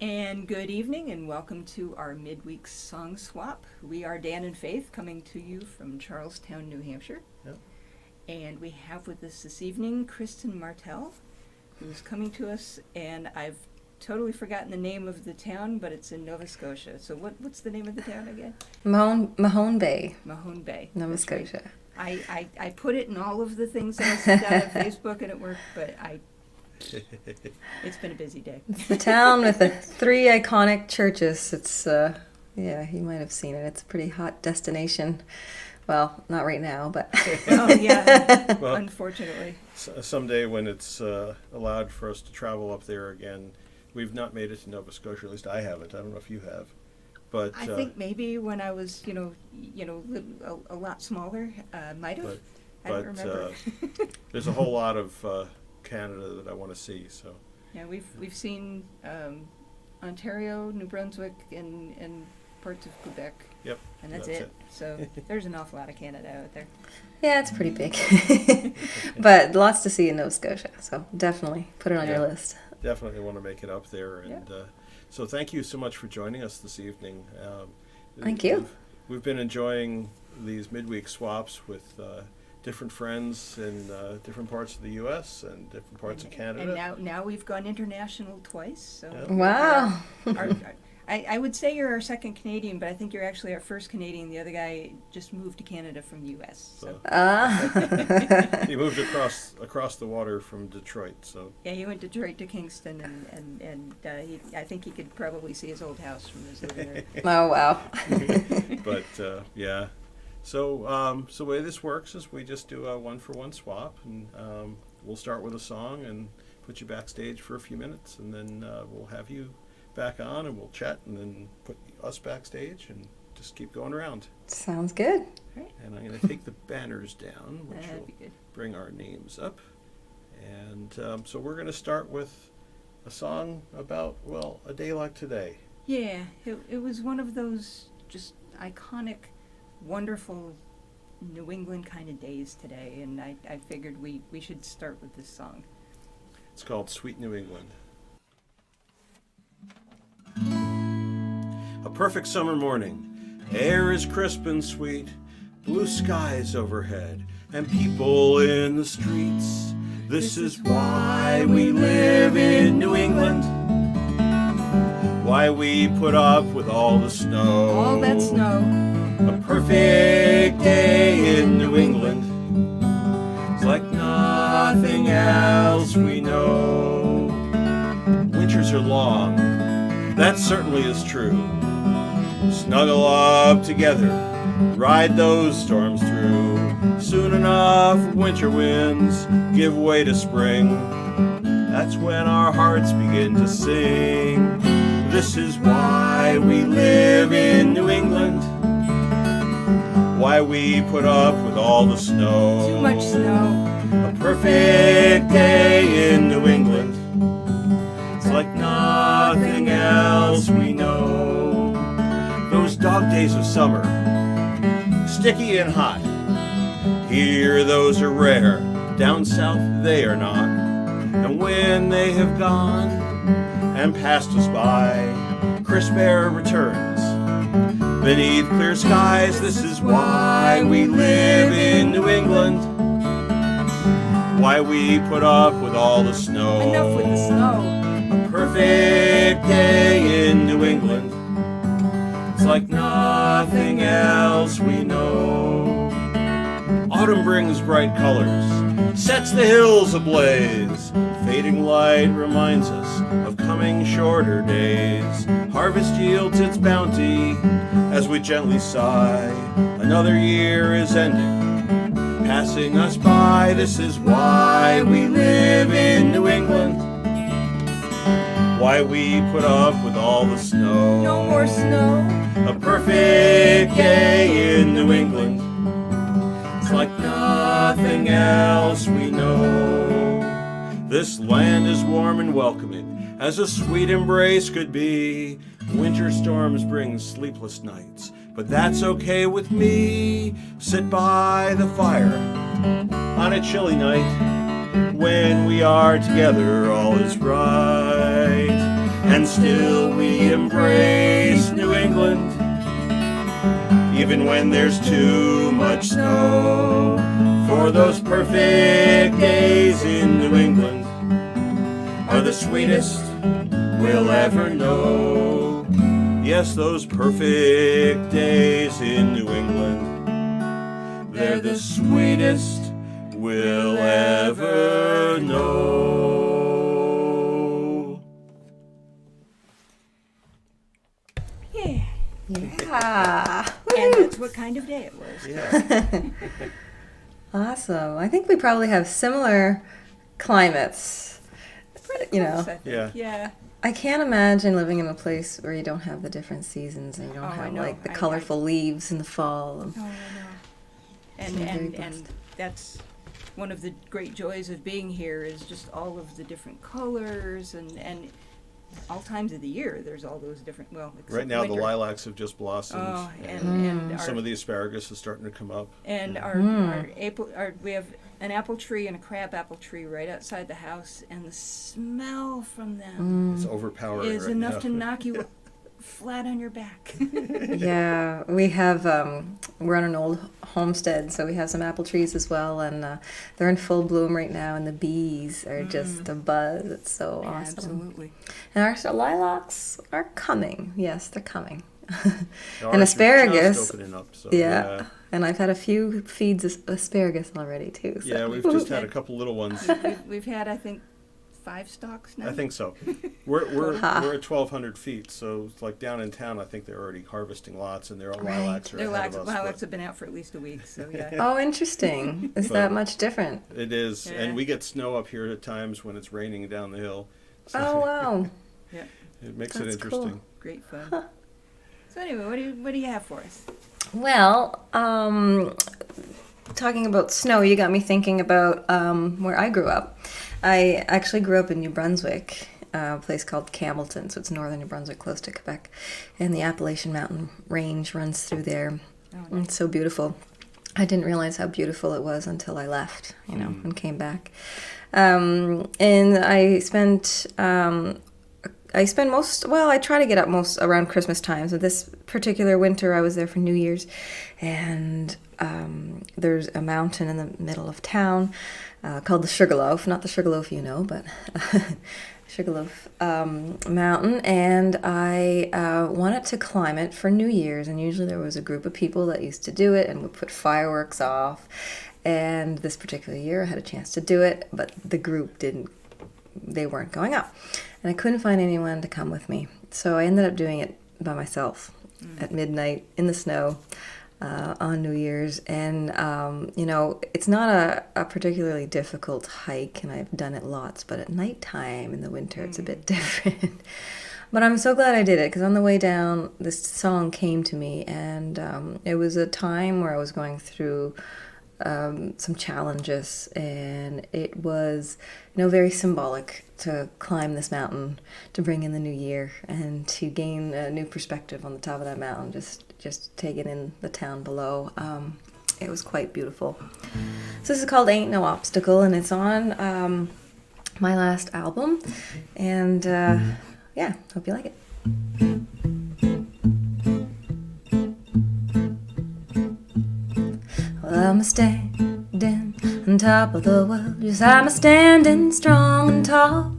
And good evening and welcome to our Midweek Song Swap. We are Dan and Faith coming to you from Charlestown, New Hampshire. Yep. And we have with us this evening Kristen Martell, who's coming to us, and I've totally forgotten the name of the town, but it's in Nova Scotia. So what's the name of the town again? Mahone Bay, Mahone Bay. Nova That's right. Scotia. I put it in all of the things that I sent out on Facebook and it worked, but it's been a busy day. It's the town with the 3 iconic churches. It's, yeah, you might have seen it. It's a pretty hot destination. Well, not right now, but. Oh, yeah, Well, unfortunately. someday when it's allowed for us to travel up there again, we've not made it to Nova Scotia. At least I haven't. I don't know if you have, but I think maybe when I was, a lot smaller, might have. I don't remember. There's a whole lot of Canada that I want to see. So Yeah, we've seen Ontario, New Brunswick, and parts of Quebec. Yep. And that's it. So there's an awful lot of Canada out there. Yeah, it's pretty big. But lots to see in Nova Scotia. So definitely put it on your list. definitely want to make it up there. And so thank you so much for joining us this evening. Thank you. We've been enjoying these midweek swaps with different friends in different parts of the U.S. and different parts of Canada. And now we've gone international twice. So Wow. I would say you're our second Canadian, but I think you're actually our first Canadian. The other guy just moved to Canada from the U.S. So. He moved across the water from Detroit. So Yeah, he went Detroit to Kingston, and I think he could probably see his old house from his living room. Oh, wow. But yeah. So the way this works is we just do a 1-for-1 swap, and we'll start with a song and put you backstage for a few minutes, and then we'll have you back on and we'll chat, and then put us backstage and just keep going around. Sounds good. Right. And I'm going to take the banners down, which That'd will be good. bring our names up. And so we're going to start with a song about, well, a day like today. Yeah, it was one of those just iconic, wonderful New England kind of days today, and I figured we should start with this song. It's called Sweet New England. A perfect summer morning. Air is crisp and sweet. Blue skies overhead and people in the streets. This is why we live in New England. Why we put up with all the snow. All that snow. A perfect day in New England. It's like nothing else we know. Winters are long. That certainly is true. Snuggle up together, ride those storms through. Soon enough, winter winds give way to spring. That's when our hearts begin to sing. This is why we live in New England. Why we put up with all the snow. Too much snow. A perfect day in New England. It's like nothing else we know. Those dog days of summer, sticky and hot. Here those are rare, down south they are not. And when they have gone and passed us by, crisp air returns beneath clear skies. This is why we live in New England. Why we put up with all the snow. Enough with the snow. A perfect day in New England. It's like nothing else we know. Autumn brings bright colors, sets the hills ablaze. Fading light reminds us of coming shorter days. Harvest yields its bounty as we gently sigh. Another year is ending, passing us by. This is why we live in New England. Why we put up with all the snow. No more snow. A perfect day in New England. It's like nothing else we know. This land is warm and welcoming, as a sweet embrace could be. Winter storms bring sleepless nights, but that's okay with me. Sit by the fire on a chilly night. When we are together, all is right. and still we embrace New England, even when there's too much snow. For those perfect days in New England are the sweetest we'll ever know. Yes, those perfect days in New England, they're the sweetest we'll ever know. Yeah. Yeah. And that's what kind of day it was. Yeah. Awesome. I think we probably have similar climates. You know, I think. Yeah. Yeah. I can't imagine living in a place where you don't have the different seasons and you don't Oh, I have know. like the I- colorful leaves in the fall. Oh, I know. And I'm very and blessed. that's one of the great joys of being here is just all of the different colors and all times of the year. There's all those different. Well, except Right now, the winter. lilacs have just blossomed. Oh, and our, Some of the asparagus is starting to come up. and our we have an apple tree and a crab apple tree right outside the house, and the smell from them It's overpowering is right enough now. to knock you flat on your back. Yeah, we have, we're on an old homestead, so we have some apple trees as well, and they're in full bloom right now, and the bees are just a buzz. It's so Yeah, awesome. absolutely. And our lilacs are coming. Yes, they're coming. Ours And are asparagus. just opening up, so Yeah. And I've had a few feeds of asparagus already, too. So. Yeah, we've just had a couple little ones. We've had, I think, 5 stalks now. I think so. We're Ha. we're at 1,200 feet, so it's like down in town. I think they're already harvesting lots, and their lilacs are Their ahead of us. lilacs but have been out for at least a week, so yeah. Oh, interesting. Is But- that much different? It is, Yeah. and we get snow up here at times when it's raining down the hill. So Oh, wow. Yeah, it makes That's it interesting. cool. great fun. So anyway, what do you have for us? Well, talking about snow, you got me thinking about where I grew up. I actually grew up in New Brunswick, a place called Campbellton, so it's northern New Brunswick, close to Quebec, and the Appalachian Mountain Range runs through there. Oh, It's so beautiful. I didn't realize how beautiful it was until I left, and came back. And I try to get up most around Christmas time. So this particular winter, I was there for New Year's, and there's a mountain in the middle of town called the Sugarloaf. Not the Sugarloaf you know, but Sugarloaf Mountain. And I wanted to climb it for New Year's. And usually there was a group of people that used to do it and would put fireworks off. And this particular year, I had a chance to do it, but the group they weren't going up. And I couldn't find anyone to come with me. So I ended up doing it by myself at midnight in the snow on New Year's. And, it's not a particularly difficult hike, and I've done it lots, but at nighttime in the winter, it's a bit different. But I'm so glad I did it, because on the way down, this song came to me, and it was a time where I was going through some challenges, and it was very symbolic to climb this mountain, to bring in the new year, and to gain a new perspective on the top of that mountain, just taking in the town below. It was quite beautiful. So this is called Ain't No Obstacle, and it's on my last album, and hope you like it. Well, I'm standing on top of the world. Yes, I'm standing strong and tall.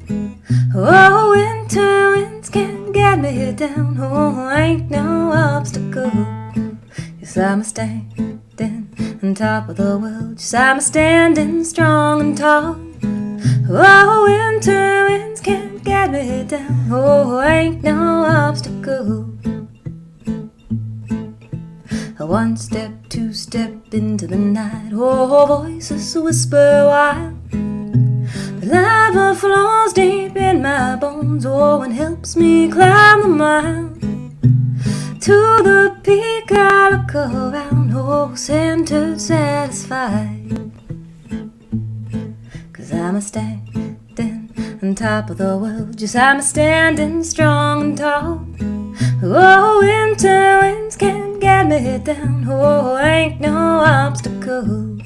Oh, winter winds can't get me down. Oh, ain't no obstacle. Yes, I'm standing on top of the world. Yes, I'm standing strong and tall. Oh, winter winds can't get me down. Oh, ain't no obstacle. One step, two step into the night. Oh, voices whisper wild, but lava flows deep in my bones. Oh, and helps me climb the mountain. To the peak I look around. Oh, centered, satisfied, 'cause I'm a standing on top of the world. Yes, I'm a standing strong and tall. Oh, winter winds can't get me down. Oh, ain't no obstacle.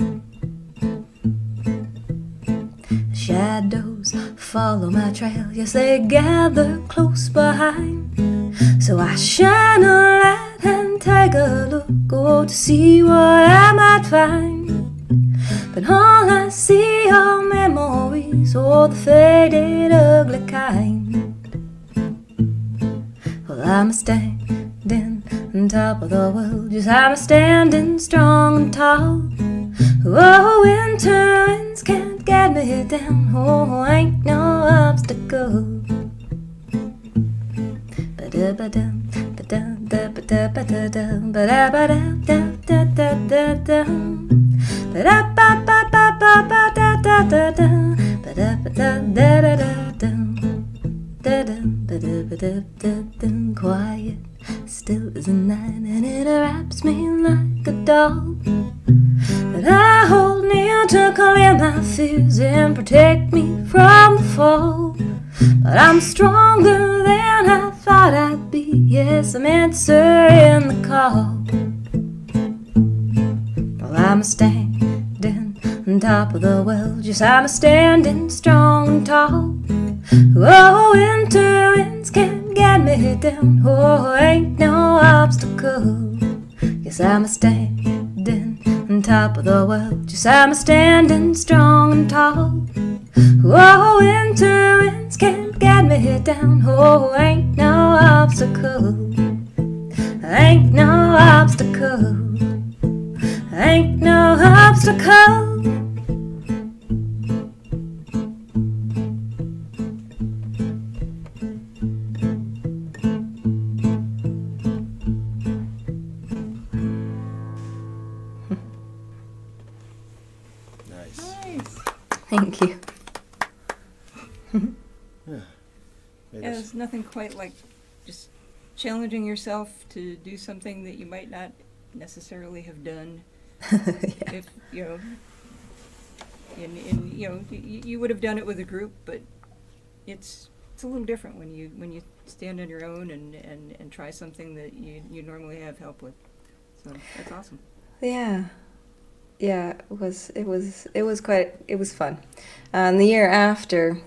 Shadows follow my trail. Yes, they gather close behind. So I shine a light and take a look, oh, to see what I might find. But all I see are memories, oh, the faded, ugly kind. Well, I'm standing on top of the world. Yes, I'm standing strong and tall. Oh, winter winds can't get me down. Oh, ain't no obstacle. Ba-da-ba-dum, ba-dum, da-ba-da-ba-da-dum, ba-da-ba-da-da-da-da-da-dum, ba-da-ba-ba-ba-ba-ba-da-da-da-dum, ba-da-ba-da-da-da-da-dum, da-dum, ba-da-ba-da-da-da-dum. Quiet, still as a night, and it wraps me like a doll. But I hold near to clear my fears and protect me from the fall. But I'm stronger than I thought I'd be. Yes, I'm answering the call. Well, I'm standing on top of the world. Yes, I'm standing strong and tall. Oh, winter winds can't get me down. Oh, ain't no obstacle. Yes, I'm standing on top of the world. Yes, I'm standing strong and tall. Oh, winter winds can't get me down. Oh, ain't no obstacle. Ain't no obstacle. Ain't no obstacle. Nice. Thank you. Yeah. Yeah, there's nothing quite like just challenging yourself to do something that you might not necessarily have done. Yeah. If you know, in you know, you would have done it with a group, but it's a little different when you stand on your own and try something that you normally have help with. So that's awesome. Yeah, it was fun. And the year after,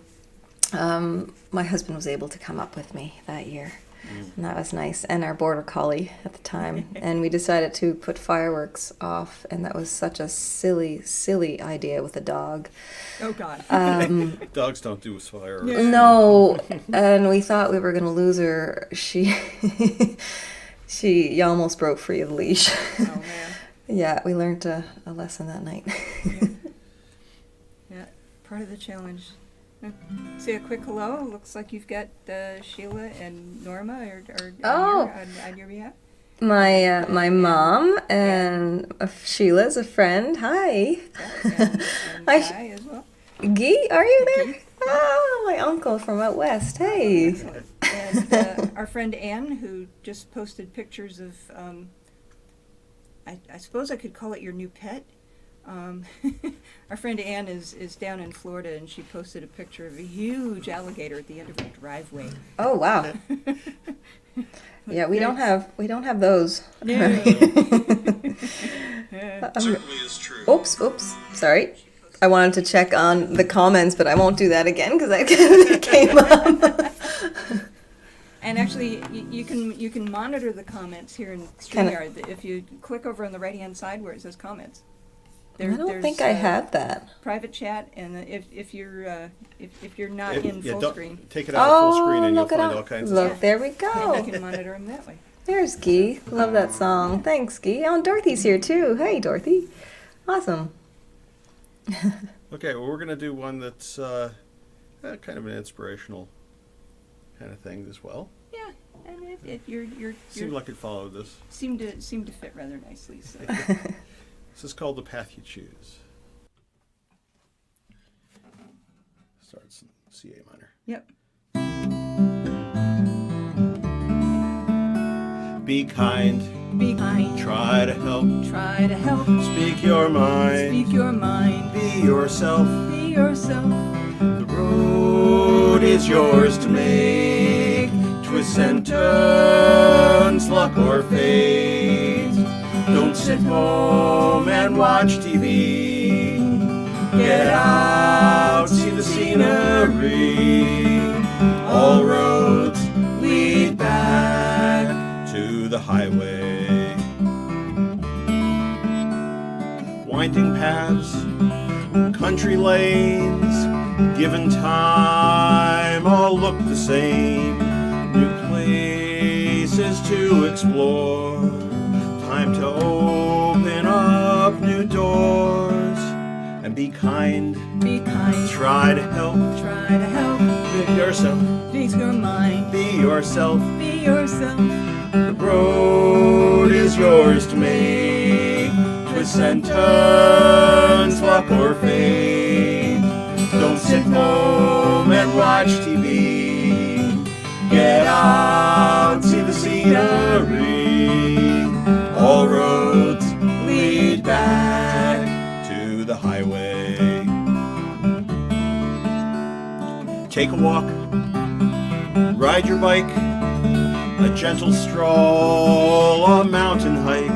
my husband was able to come up with me that year, and that was nice. And our border collie at the time, and we decided to put fireworks off, and that was such a silly idea with a dog. Oh God. Dogs don't do fireworks. Yeah. No, and we thought we were gonna lose her. She almost broke free of the leash. Oh man. Yeah, we learned a lesson that night. Yeah, part of the challenge. Say a quick hello. Looks like you've got Sheila and Norma on your behalf. My mom and Sheila's a friend. Hi. Yeah, and Guy as well. Guy, are you there? Guy. Oh, my uncle from out west. Hey. Excellent. And our friend Anne, who just posted pictures of, I suppose I could call it your new pet. Our friend Anne is down in Florida, and she posted a picture of a huge alligator at the end of her driveway. Oh wow. Yeah, we don't have those. No. Certainly is true. Oops. Sorry. I wanted to check on the comments, but I won't do that again because it came up. And actually, you can monitor the comments here in StreamYard. If you click over on the right-hand side where it says comments. I don't think I have that. Private chat, and if you're not in full screen, Take it out of full screen and you'll find all kinds of Look, stuff. there we and go. you can monitor them that way. There's Guy. Love that song. Thanks, Guy. Oh, and Dorothy's here too. Hey, Dorothy. Awesome. Okay, well, we're going to do one that's kind of an inspirational kind of thing as well. Yeah, and you're Seemed like it followed this. seemed to fit rather nicely. So. This is called The Path You Choose. Starts in C A minor. Yep. Be kind. Be kind. Try to help. Try to help. Speak your mind. Speak your mind. Be yourself. Be yourself. The road is yours to make. Twists and turns, luck or fate. Don't sit home and watch TV. Get out, see the scenery. scenery. All roads lead back to the highway. Winding paths, country lanes, given time all look the same. New places to explore, time to open up new doors. And be kind, try to help, be yourself, Speak your mind, be yourself. be yourself. The road is yours to make, twists and turns, luck or fate. Don't sit home and watch TV, get out, see the scenery. All roads lead back to the highway. Take a walk, ride your bike, a gentle stroll, a mountain hike.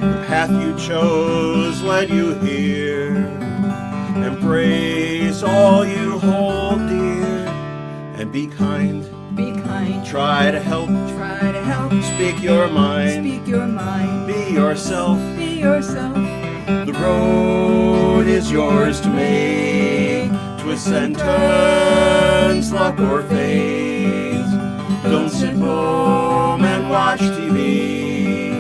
The path you chose led you here. Embrace all you hold dear, and be kind, try to help, speak your mind, be yourself, The road is yours to make, twists and turns, luck or fate. Don't sit home and watch TV,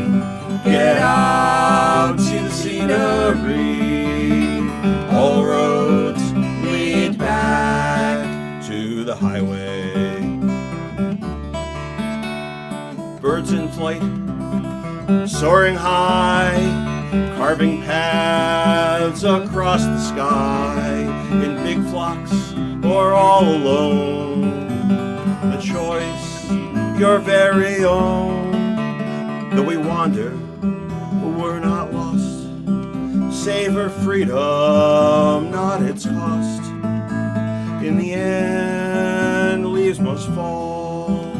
get out, see the scenery. All roads lead back to the highway. Birds in flight, soaring high, carving paths across the sky, in big flocks or all alone. The choice, your very own. Though we wander, we're not lost. Savor freedom, not its cost. In the end, leaves must fall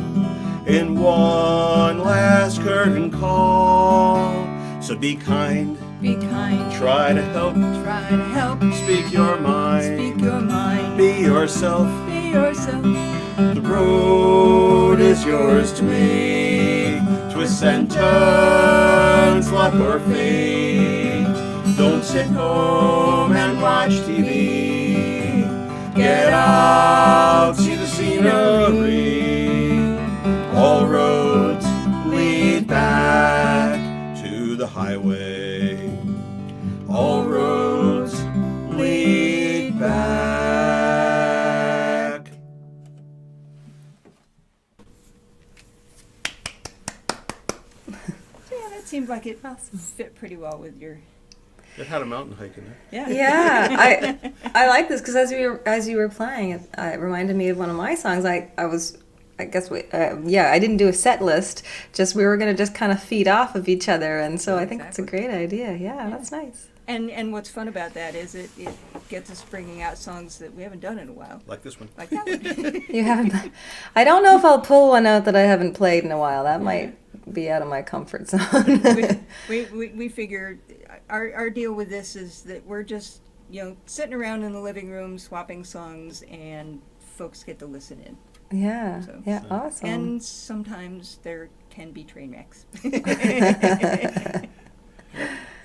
in one last curtain call. So be kind, try to help, speak your mind, be yourself, The road is yours to make, twists and turns, luck or fate. Don't sit home and watch TV, get out, see the scenery. All roads lead back to the highway. All roads lead back. Yeah, that seemed like it fit pretty well with your. It had a mountain hike in there. Yeah. Yeah, I like this because as you were playing, it reminded me of one of my songs. I didn't do a set list. Just we were gonna just kind of feed off of each other, and so I think it's a great idea. Yeah, that's nice. And what's fun about that is it gets us bringing out songs that we haven't done in a while. Like this one. Like that one. You haven't. I don't know if I'll pull one out that I haven't played in a while. That might be out of my comfort zone. we figured our deal with this is that we're just sitting around in the living room swapping songs, and folks get to listen in. Yeah. So- Awesome. And sometimes there can be train wrecks.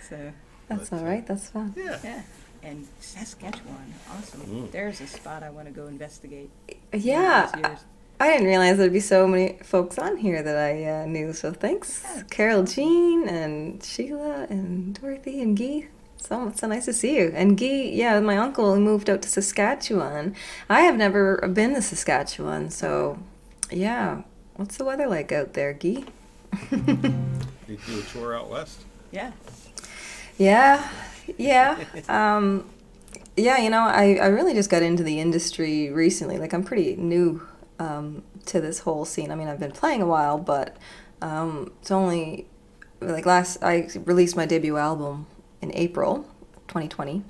So That's all right. That's fun. yeah. And Saskatchewan, awesome. There's a spot I want to go investigate. Yeah. One of these years. I didn't realize there'd be so many folks on here that I knew. So thanks, Carol Jean and Sheila and Dorothy and Guy. So nice to see you. And Guy, my uncle who moved out to Saskatchewan. I have never been to Saskatchewan, so yeah. What's the weather like out there, Guy? Did you do a tour out west? Yeah. Yeah. I really just got into the industry recently. Like, I'm pretty new to this whole scene. I mean, I've been playing a while, but it's only like I released my debut album in April 2020,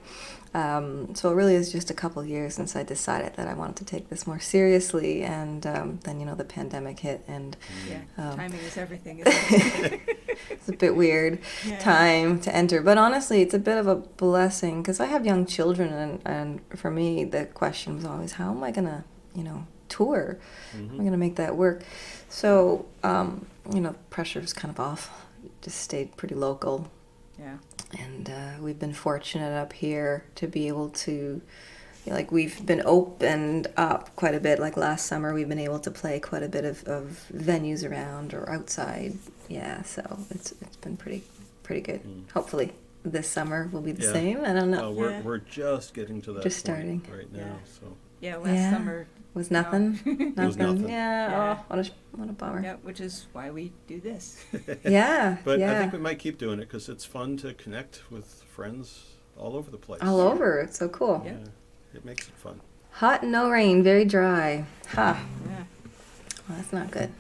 So it really is just a couple years since I decided that I wanted to take this more seriously, and then the pandemic hit, and Yeah, timing is everything, isn't it? it's a bit weird time to enter. But honestly, it's a bit of a blessing because I have young children, and for me, the question was always, how am I gonna, tour? How am I gonna make that work? So, pressure was kind of off. Just stayed pretty local. Yeah. And we've been fortunate up here to be able to, we've been opened up quite a bit. Like last summer, we've been able to play quite a bit of venues around or outside. Yeah, so it's been pretty good. Hopefully this summer will be the same. I don't know. We're just getting to that just point starting right now. So Last summer was nothing. It was nothing. Yeah. Oh, what a bummer. Yeah, which is why we do this. Yeah. But yeah. I think we might keep doing it because it's fun to connect with friends all over the place. All over. It's so cool. Yeah. It makes it fun. Hot, no rain, very dry. Ha. Yeah. Well, that's not good.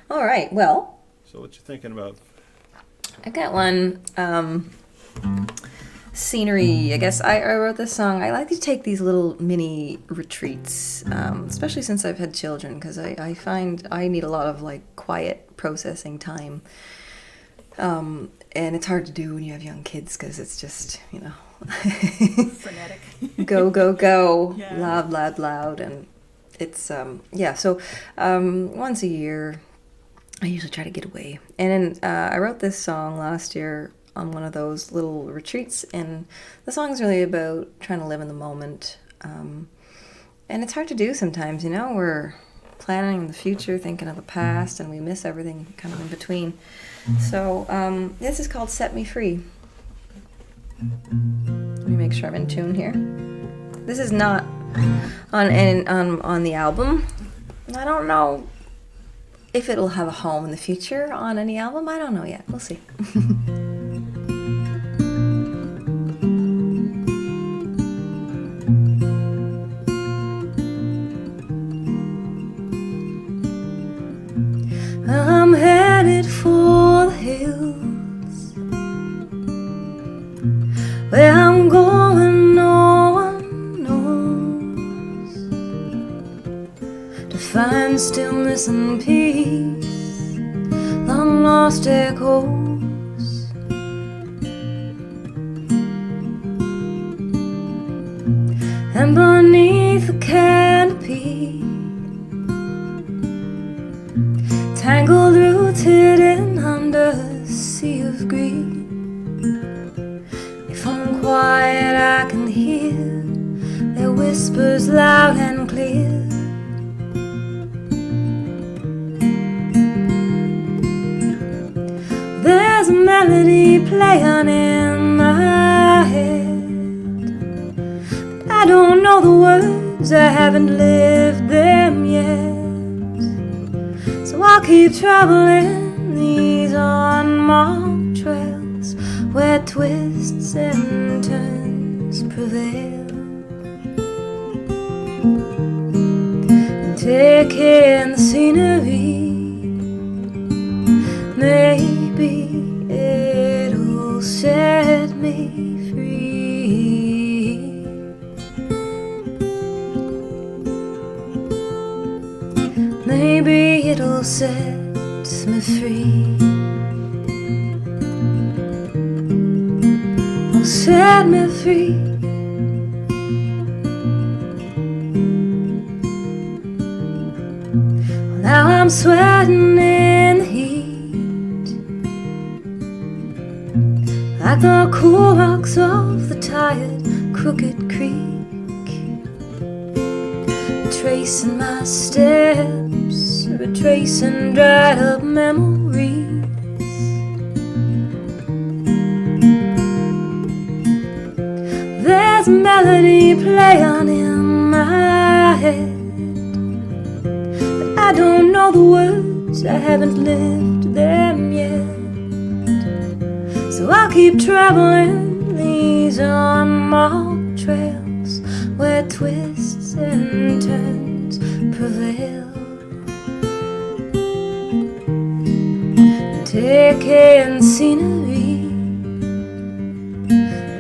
All right. Well, So what you thinking about? I got one. Scenery. I guess I wrote this song. I like to take these little mini retreats, especially since I've had children, because I find I need a lot of quiet processing time. And it's hard to do when you have young kids because it's just, Frenetic. go, go, go, Yeah. loud, loud, loud. And it's, so once a year, I usually try to get away. And I wrote this song last year on one of those little retreats, and the song's really about trying to live in the moment. And it's hard to do sometimes, we're planning the future, thinking of the past, and we miss everything kind of in between. So this is called Set Me Free. Let me make sure I'm in tune here. This is not on the album. I don't know if it'll have a home in the future on any album. I don't know yet. We'll see. I'm headed for the hills, where I'm going no one knows, to find stillness and peace, long lost echoes. And beneath the canopy, tangled, rooted in under a sea of green. If I'm quiet, I can hear their whispers loud and clear. There's a melody playing in my head, but I don't know the words, I haven't lived them yet. So I'll keep traveling these unmarked trails where twists and turns prevail, and taking the scenery. Maybe it'll set me free. Maybe it'll set me free. Oh, set me free. Well, now I'm sweating in the heat, like the cool rocks of the tired, crooked creek, tracing my steps, retracing dried up memories. There's a melody playing in my head, but I don't know the words, I haven't lived them yet. So I'll keep traveling these unmarked trails where twists and turns prevail, taking scenery.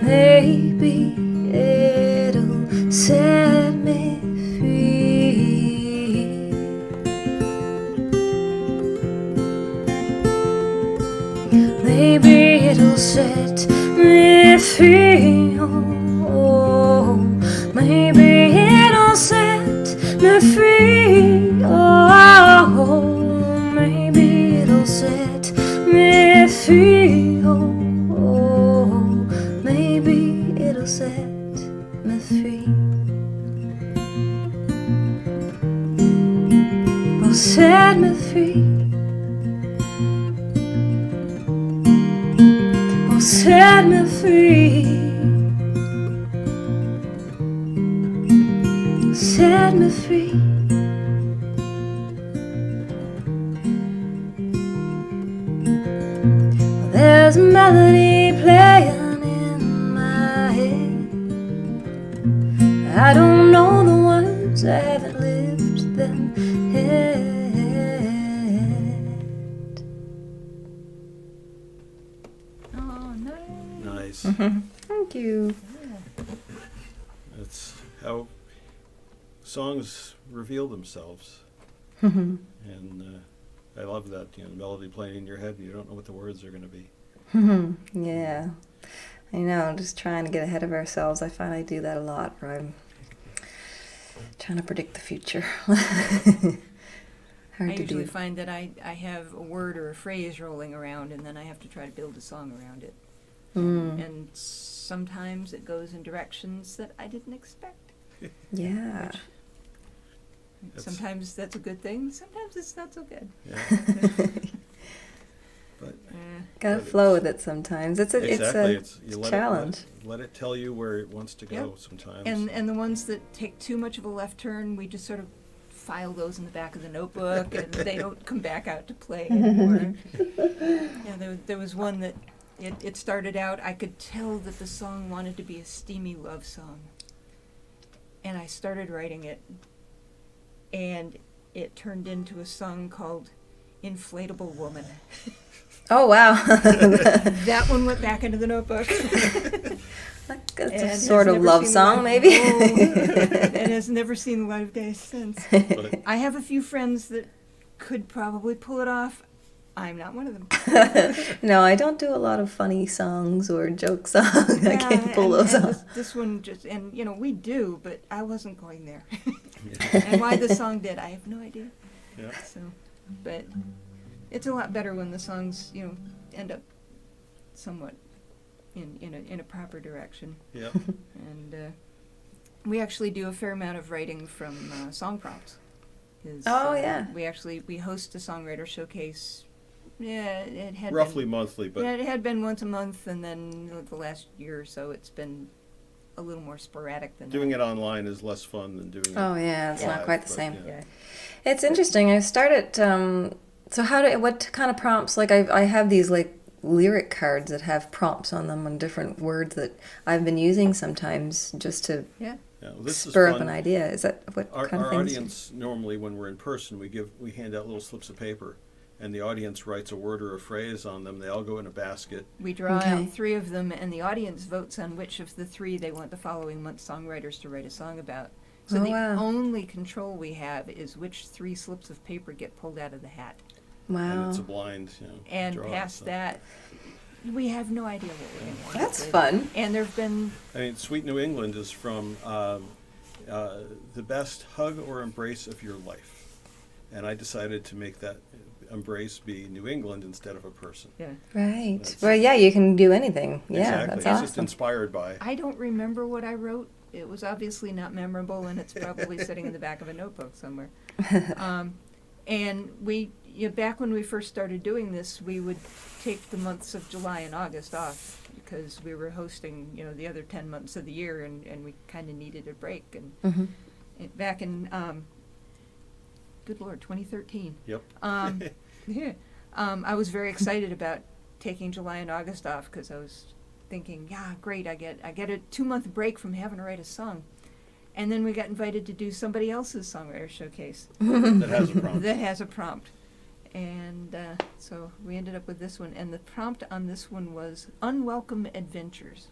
Maybe it'll set me free. Oh, maybe it'll set me free. Oh, maybe it'll set me free. Oh, maybe it'll set me free. Oh, set me free. Oh, set me free. Set me free. Well, there's a melody playing in my head. I don't know the words, I haven't lived them yet. Oh, nice. Nice. Thank you. That's how songs reveal themselves. Mhm. And I love that, the melody playing in your head and you don't know what the words are going to be. Yeah, I know, just trying to get ahead of ourselves. I find I do that a lot, where I'm trying to predict the future. Hard I to usually do. find that I have a word or a phrase rolling around, and then I have to try to build a song around it. And sometimes it goes in directions that I didn't expect. Yeah. Sometimes that's a good thing, sometimes it's not so good. Yeah. But Gotta But flow it's- with it sometimes. It's a exactly, it's you a let challenge. let it tell you where it wants to go Yep. sometimes. And the ones that take too much of a left turn, we just sort of file those in the back of the notebook, and they don't come back out to play anymore. Yeah, there was one that it started out, I could tell that the song wanted to be a steamy love song. And I started writing it, and it turned into a song called Inflatable Woman. Oh wow. That one went back into the notebook. That's And a has sort of never love seen the song, light- maybe. and has never seen the light of day since. But I have a few friends that could probably pull it off. I'm not one of them. No, I don't do a lot of funny songs or joke songs. I can't pull those and off. this one just, and we do, but I wasn't going there. And why the song did, I have no idea. yeah. So, but it's a lot better when the songs, end up somewhat in a proper direction. Yeah. And we actually do a fair amount of writing from song prompts. 'Cause, Oh, yeah. We host a songwriter showcase. Yeah, it had Roughly been, monthly, but yeah, it had been once a month, and then the last year or so it's been a little more sporadic than doing that. it online is less fun than doing it. Oh yeah, it's not live, quite the but, same. yeah. Yeah. It's interesting. I started. So what kind of prompts? Like I have these like lyric cards that have prompts on them on different words that I've been using sometimes just to Yeah. Yeah, well, this spur is up fun. an idea. Is that what Our kind of things? audience normally, when we're in person, we hand out little slips of paper, and the audience writes a word or a phrase on them. They all go in a basket. We draw Okay. out 3 of them, and the audience votes on which of the 3 they want the following month's songwriters to write a song about. So Oh, the wow. only control we have is which 3 slips of paper get pulled out of the hat. And Wow, it's a blind, And draw. past so. that, we have no idea what we're going to want. that's fun. And there have been, I mean, Sweet New England is from the best hug or embrace of your life. And I decided to make that embrace be New England instead of a person. yeah. Right. That's- Well, yeah, you can do anything. Yeah, exactly. that's It's just awesome. inspired by. I don't remember what I wrote. It was obviously not memorable, and it's probably sitting in the back of a notebook somewhere. And back when we first started doing this, we would take the months of July and August off because we were hosting, the other 10 months of the year, and we kind of needed a break. And Mhm. back in, good Lord, 2013. Yep. Yeah. I was very excited about taking July and August off because I was thinking, yeah, great, I get a 2-month break from having to write a song. And then we got invited to do somebody else's songwriter showcase That has a prompt. that has a prompt. And so we ended up with this one. And the prompt on this one was Unwelcome Adventures.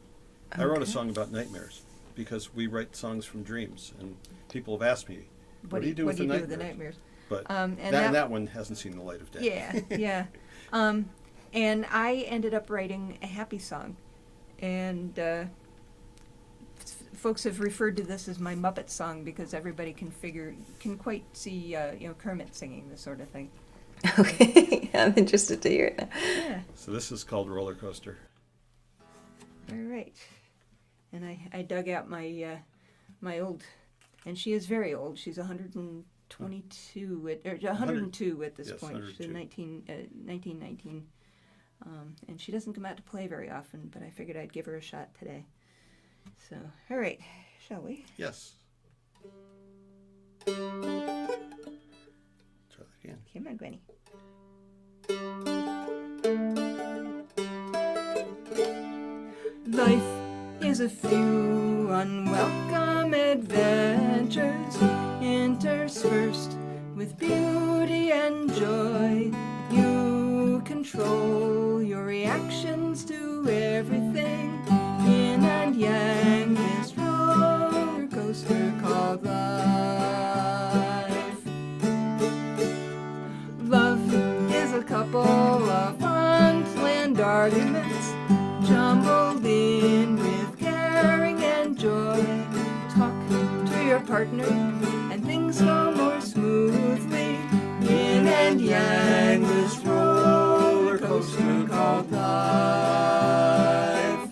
I wrote a Okay. song about nightmares because we write songs from dreams, and people have asked me, "What do you do with the nightmares?" But And that one hasn't seen the light of day. Yeah, yeah. And I ended up writing a happy song. And folks have referred to this as my Muppet song because everybody can quite see, Kermit singing this sort of thing. Okay, I'm interested to hear it now. Yeah. So this is called Roller Coaster. All right. And I dug out my my old, and she is very old. She's 122 at 102 at this Yes, point. She's 1919. And she doesn't come out to play very often, but I figured I'd give her a shot today. So, all right, shall we? Yes. Try that again. Come on, Gwenny. Life is a few unwelcome adventures interspersed with beauty and joy. You control your reactions to everything, yin and yang, this roller coaster called life. Love is a couple of unplanned arguments, jumbled in with caring and joy. Talk to your partner and things go more smoothly. Yin and yang, this roller coaster called life.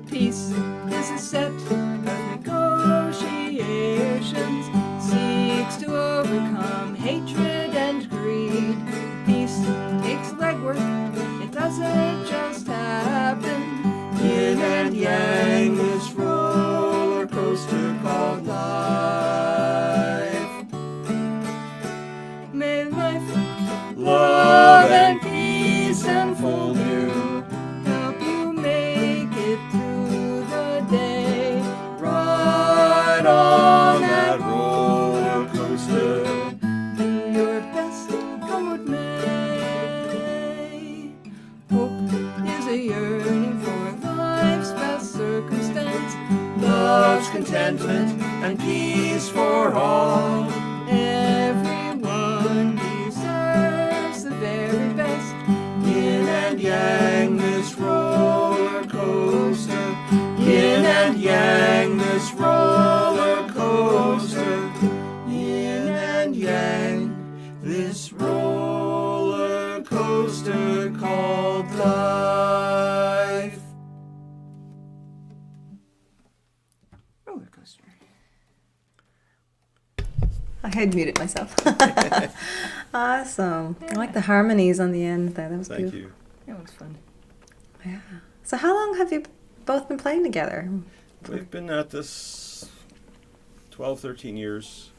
Peace is a set of negotiations, seeks to overcome hatred and greed. Peace takes legwork, it doesn't just happen. Yin and yang, this roller coaster called life. May life, love and peace enfold you, help you make it through the day. Ride on that roller coaster, do your best, come what may. Hope is a yearning for life's best circumstance, love's contentment and peace for all. Everyone deserves the very best. Yin and yang, this roller coaster. Yin and yang, this roller coaster. Yin and yang, this roller coaster called life. Roller coaster. I had muted myself. Awesome. I like the harmonies on the end there. That was Thank beautiful. you. That was fun. Yeah. So how long have you both been playing together? We've been at this 12, 13 years.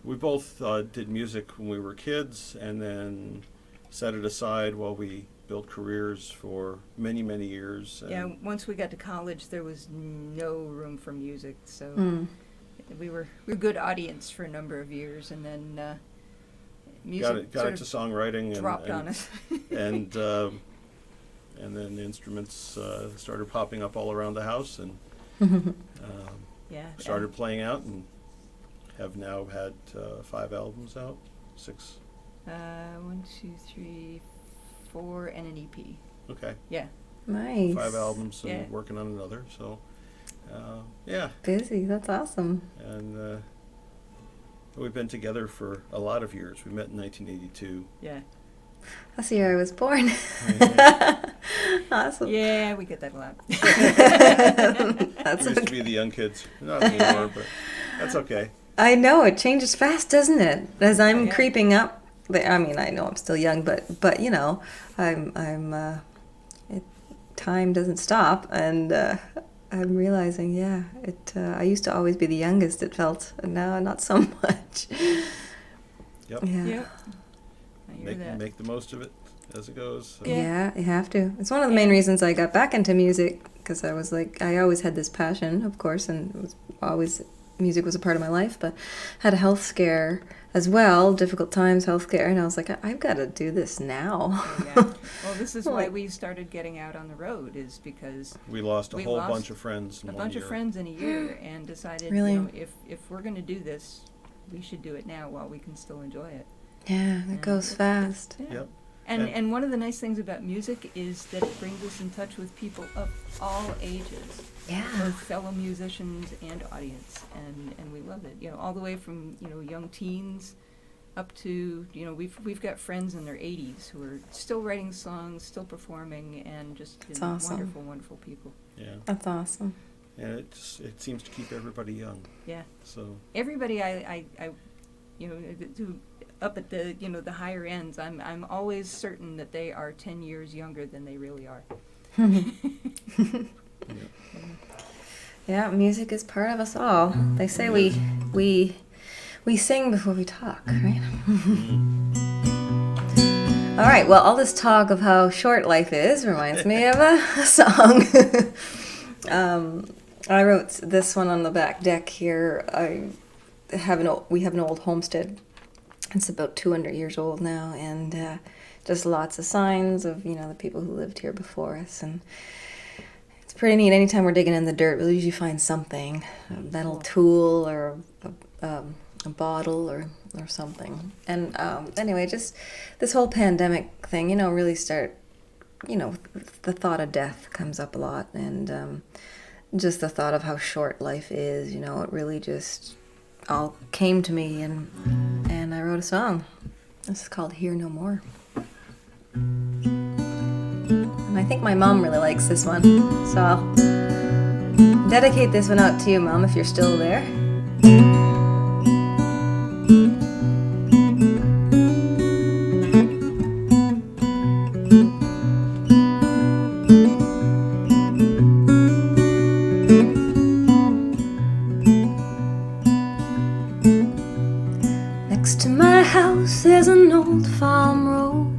We both did music when we were kids and then set it aside while we built careers for many, many years. And Yeah, once we got to college, there was no room for music, so we were a good audience for a number of years, and then music got sort into of songwriting dropped on us. and then instruments started popping up all around the house, and Yeah. started playing out, and have now had 5 albums out, 6. 1, 2, 3, 4, and an EP. Okay, Yeah. Nice. 5 albums and Yeah. working on another. So, yeah, Busy. That's awesome. and we've been together for a lot of years. We met in 1982. Yeah. That's the year I was born. Awesome. Yeah, we get that a lot. That's We used to okay. be the young kids, not anymore, but that's okay. I know it changes fast, doesn't it? As I'm Yeah. creeping up, I mean, I know I'm still young, but you know, time doesn't stop, and I'm realizing, yeah, I used to always be the youngest. It felt, and now not so much. Yep. Yeah. Yep. I hear that. Make the most of it as it goes. So. Yeah, you have to. It's one of the main reasons I got back into music, because I was like, I always had this passion, of course, and it was always music was a part of my life, but had a health scare as well, difficult times, health care, and I was like, I've got to do this now. Yeah. Well, this is why we started getting out on the road, is because We lost a We whole lost bunch of friends in a 1 bunch year. of friends in a year, and decided, Really? you know, if we're going to do this, we should do it now while we can still enjoy it. Yeah, it goes fast. Yeah. Yep. And one of the nice things about music is that it brings us in touch with people of all ages. Yeah. Both fellow musicians and audience, and we love it. All the way from young teens up to we've got friends in their 80s who are still writing songs, still performing, and just awesome. wonderful, wonderful people. Yeah. That's awesome. And it seems to keep everybody young. Yeah. So everybody I who up at the the higher ends, I'm always certain that they are 10 years younger than they really are. Yeah, music is part of us all. They say we sing before we talk, right? All right, well, all this talk of how short life is reminds me of a song. I wrote this one on the back deck here. We have an old homestead. It's about 200 years old now, and just lots of signs of the people who lived here before us, and it's pretty neat. Anytime we're digging in the dirt, we'll usually find something, a metal tool or a bottle or something. And anyway, just this whole pandemic thing, really start, the thought of death comes up a lot, and just the thought of how short life is, it really just all came to me, and I wrote a song. This is called Hear No More. And I think my mom really likes this one, so I'll dedicate this one out to you, Mom, if you're still there. Next to my house there's an old farm road,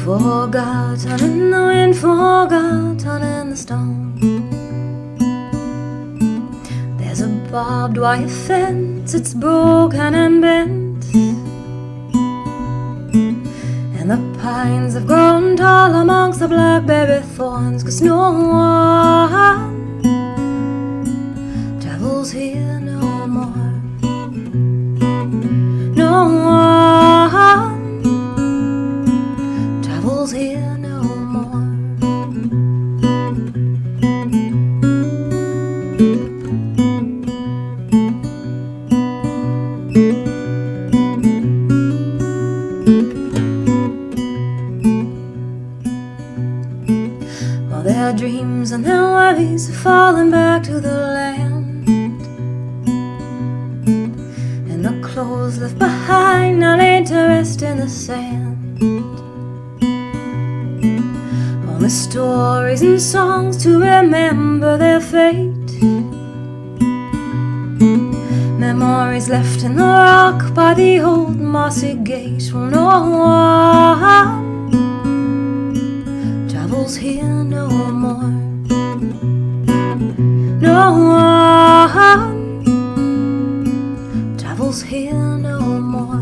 forgotten in the wind, forgotten in the stone. There's a barbed wire fence, it's broken and bent, and the pines have grown tall amongst the blackberry thorns, 'cause no one travels here no more. No one travels here no more. Well, their dreams and their worries have fallen back to the land, and the clothes left behind now laid to rest in the sand. Only stories and songs to remember their fate, memories left in the rock by the old mossy gate. Well, no one travels here no more. No one travels here no more.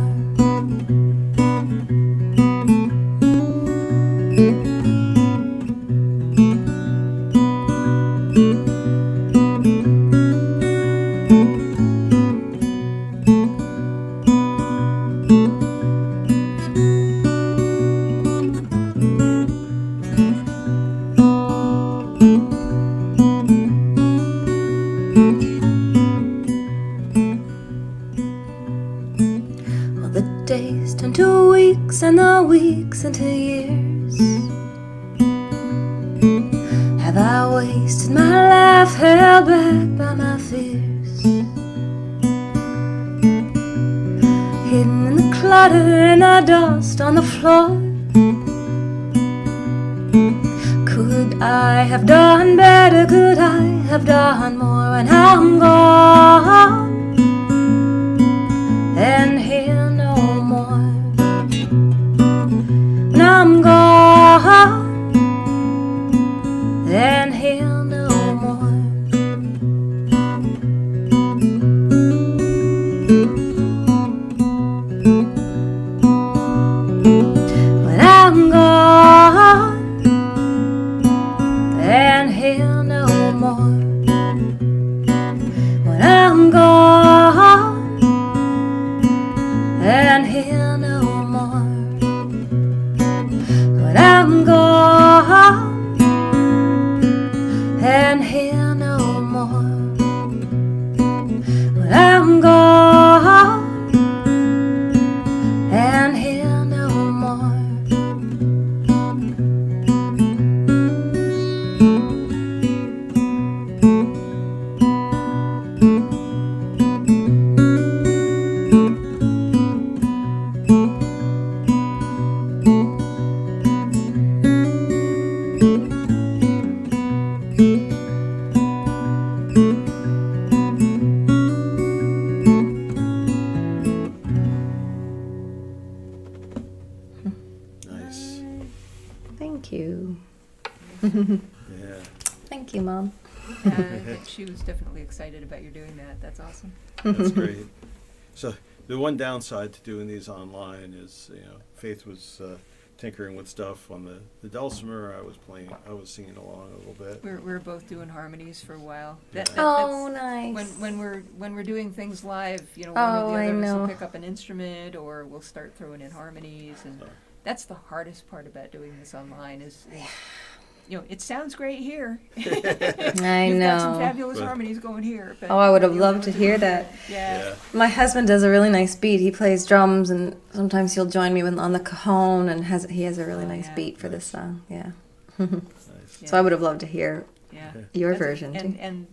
Well, the days turn to weeks and the weeks into years. Have I wasted my life held back by my fears? Hidden in the clutter and the dust on the floor. Could I have done better? Could I have done more? When I'm gone and here no more. When I'm gone and here no more. When I'm gone and here no more. When I'm gone and here no more. Yeah. Thank you, Mom. She was definitely excited about you doing that. That's awesome. That's great. So the one downside to doing these online is, Faith was tinkering with stuff on the dulcimer. I was singing along a little bit. We're both doing harmonies for a while. Yeah. Oh, that's nice. when we're doing things live, one Oh, or the I other of us will know. pick up an instrument, or we'll start throwing in harmonies, and that's the hardest part about doing this online is it sounds great here. I You've got some know. fabulous But- harmonies going here. But Oh, I would have you'll know loved to what hear do. that. Yeah. My husband does a really nice beat. He plays drums, and sometimes he'll join me on the cajon, and he has a really Oh, nice yeah. beat for this song. Yeah. Nice. Yeah. So I would have loved to hear Yeah. your That's- version too. and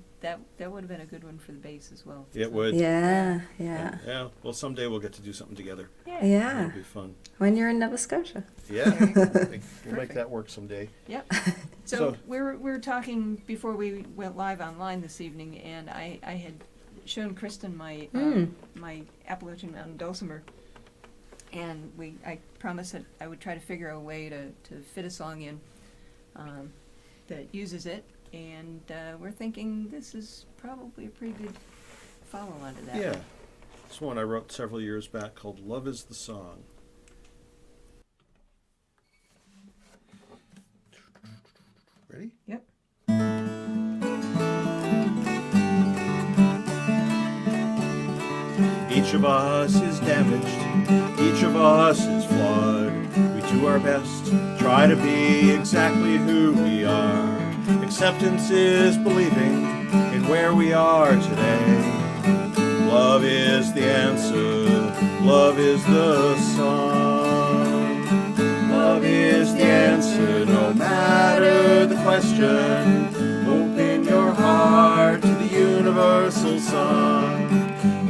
that would have been a good one for the bass as well. It So, would. Yeah. Yeah. Well, someday we'll get to do something together. Yeah. Yeah. It'll be fun. When you're in Nova Scotia. Yeah. There you go. We'll make Perfect. that work someday. Yep. So So- we were talking before we went live online this evening, and I had shown Kristen my my Appalachian Mountain dulcimer, and I promised that I would try to figure out a way to fit a song in that uses it, and we're thinking this is probably a pretty good follow-on to that. Yeah. It's one I wrote several years back called "Love Is the Song." Ready? Yep. Each of us is damaged, each of us is flawed. We do our best, try to be exactly who we are. Acceptance is believing in where we are today. Love is the answer, love is the song. Love is the answer, no matter the question. Open your heart to the universal song.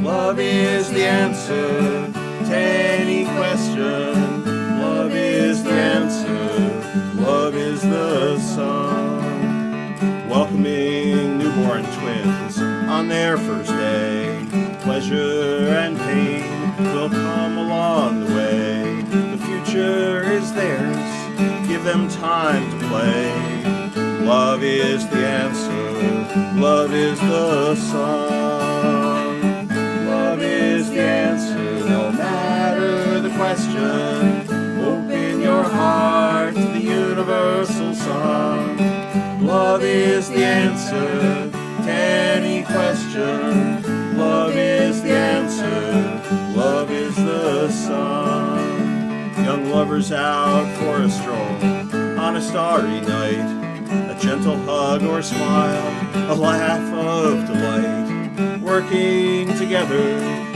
Love is the answer to any question. Love is the answer. Love is the song. Welcoming newborn twins on their first day. Pleasure and pain will come along the way. The future is theirs. Give them time to play. Love is the answer. Love is the song. Love is the answer, no matter the question. Open your heart to the universal song. Love is the answer to any question. Love is the answer, love is the song. Young lovers out for a stroll on a starry night. A gentle hug or smile, a laugh of delight. Working together,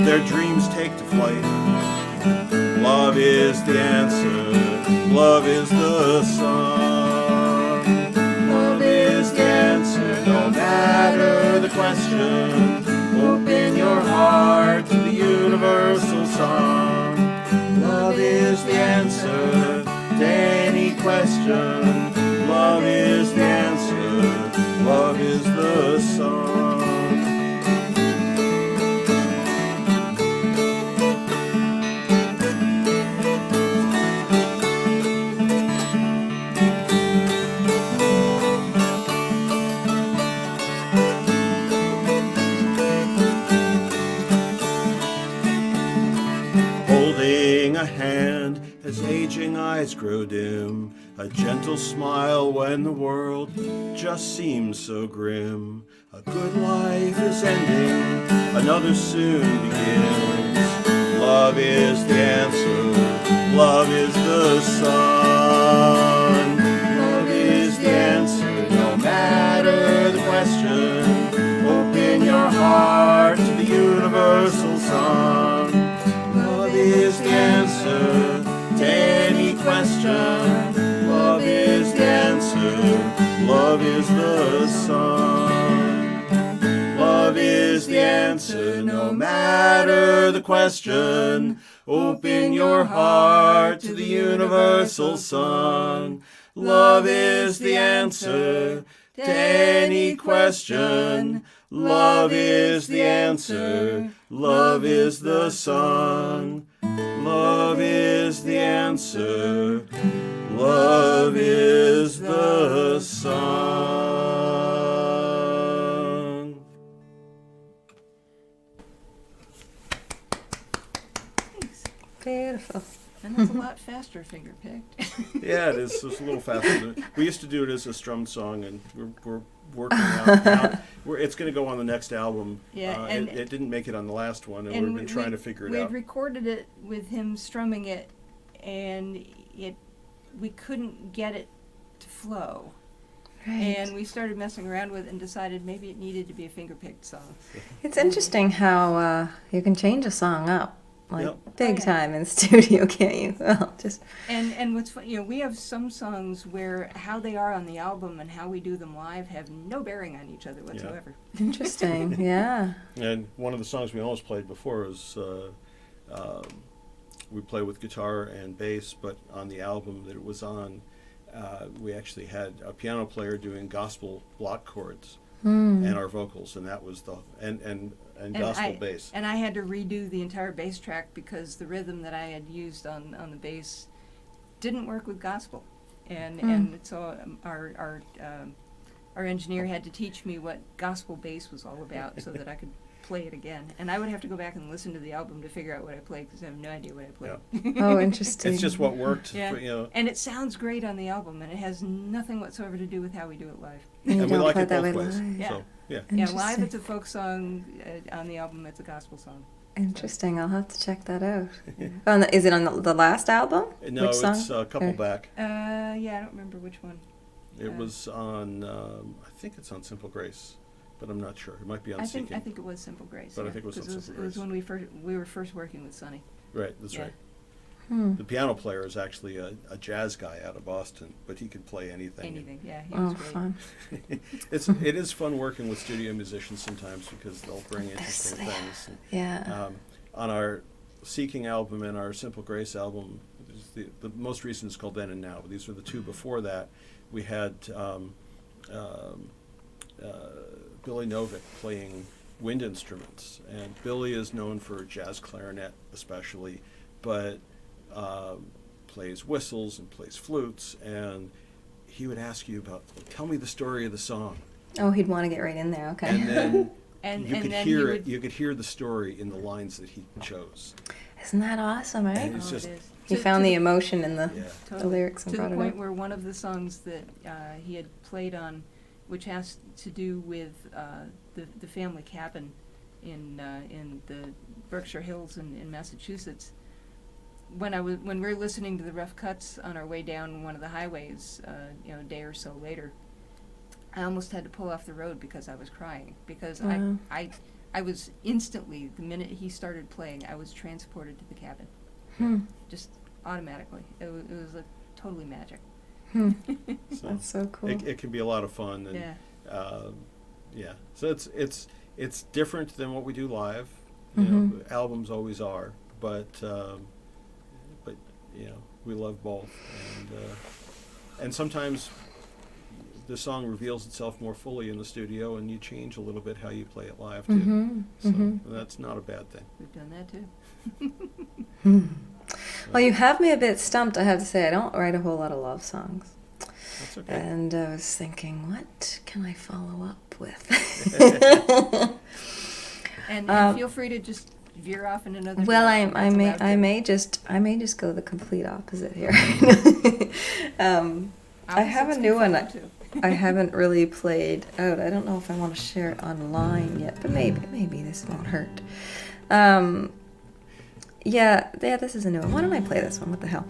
their dreams take to flight. Love is the answer, love is the song. Love is the answer, no matter the question. Open your heart to the universal song. Love is the answer to any question. Love is the answer, love is the song. Holding a hand as aging eyes grow dim, a gentle smile when the world just seems so grim. A good life is ending, another soon begins. Love is the answer, love is the song. Love is the answer, no matter the question. Open your heart to the universal song. Love is the answer to any question. Love is the answer, love is the song. Love is the answer, no matter the question. Open your heart to the universal song. Love is the answer to any question. Love is the answer, love is the song. Love is the answer. Love is the song. Thanks. Beautiful. And that's a lot faster finger picked. Yeah, it is. It's a little faster. We used to do it as a strum song, and we're working out. It's going to go on the next album. Yeah, it didn't make it on the last one, and we've been trying to figure it out. We recorded it with him strumming it, and we couldn't get it to flow. Right. And we started messing around with it and decided maybe it needed to be a finger-picked song. It's interesting how you can change a song up. Like Yep. big Oh, yeah. time in the studio, can't you? Well, just And what's fun, we have some songs where how they are on the album and how we do them live have no bearing on each other whatsoever. interesting. Yeah. And one of the songs we almost played before is we play with guitar and bass, but on the album that it was on, we actually had a piano player doing gospel block chords and our vocals, and that was and gospel bass. And I had to redo the entire bass track because the rhythm that I had used on the bass didn't work with gospel, and so our engineer had to teach me what gospel bass was all about so that I could play it again. And I would have to go back and listen to the album to figure out what I played because I have no idea what I played. Oh, interesting. It's just what worked. Yeah. And it sounds great on the album, and it has nothing whatsoever to do with how we do it live. And you And we don't like play it that both way ways. live. Yeah. So, yeah. Yeah, live Interesting. it's a folk song. On the album, it's a gospel song. Interesting. I'll have to check that out. Is it on the last album? No, Which song? it's a couple Or- back. Yeah, I don't remember which one. It was on, I think it's on Simple Grace, but I'm not sure. It might be on I think Seeking. it was Simple Grace. But I yeah, think it was on 'cause Simple It was Grace. when we were first working with Sonny. Right, that's Yeah. right. Hmm. The piano player is actually a jazz guy out of Boston, but he can play anything. Anything, yeah, he was Oh, great. fun. It is fun working with studio musicians sometimes because they'll bring interesting yeah. things. And, Yeah. on our Seeking album and our Simple Grace album, the most recent is called Then and Now. But these were the two before that. We had Billy Novick playing wind instruments, and Billy is known for jazz clarinet especially, but plays whistles and plays flutes, and he would ask you about, tell me the story of the song, Oh, he'd want to get right in there. Okay. and then And you and could then hear he it. would, You could hear the story in the lines that he chose. Isn't that awesome, right? And it's oh, just- it is. He found the emotion in the, Yeah. the lyrics and to the brought it point up. where one of the songs that he had played on, which has to do with the family cabin in the Berkshire Hills in Massachusetts. When we were listening to the rough cuts on our way down one of the highways, a day or so later, I almost had to pull off the road because I was crying because Wow. I was instantly, the minute he started playing, I was transported to the cabin, just automatically. It was like totally magic. Hmm. So That's so cool. it can be a lot of fun, and Yeah. yeah. So it's different than what we do live. You know, Mhm. albums always are, but we love both, and sometimes the song reveals itself more fully in the studio, and you change a little bit how you play it live too. Mhm, So mhm. that's not a bad thing. We've done that too. Well, you have me a bit stumped, I have to say. I don't write a whole lot of love songs. That's okay. And I was thinking, what can I follow up with? And Um, feel free to just veer off in another Well, direction. I That's may allowed I too. may just go the complete opposite here. I have a Opposites new can one. follow, too. I haven't really played out. I don't know if I want to share it online yet, but maybe this won't hurt. Yeah, this is a new one. Why don't I play this one? What the hell?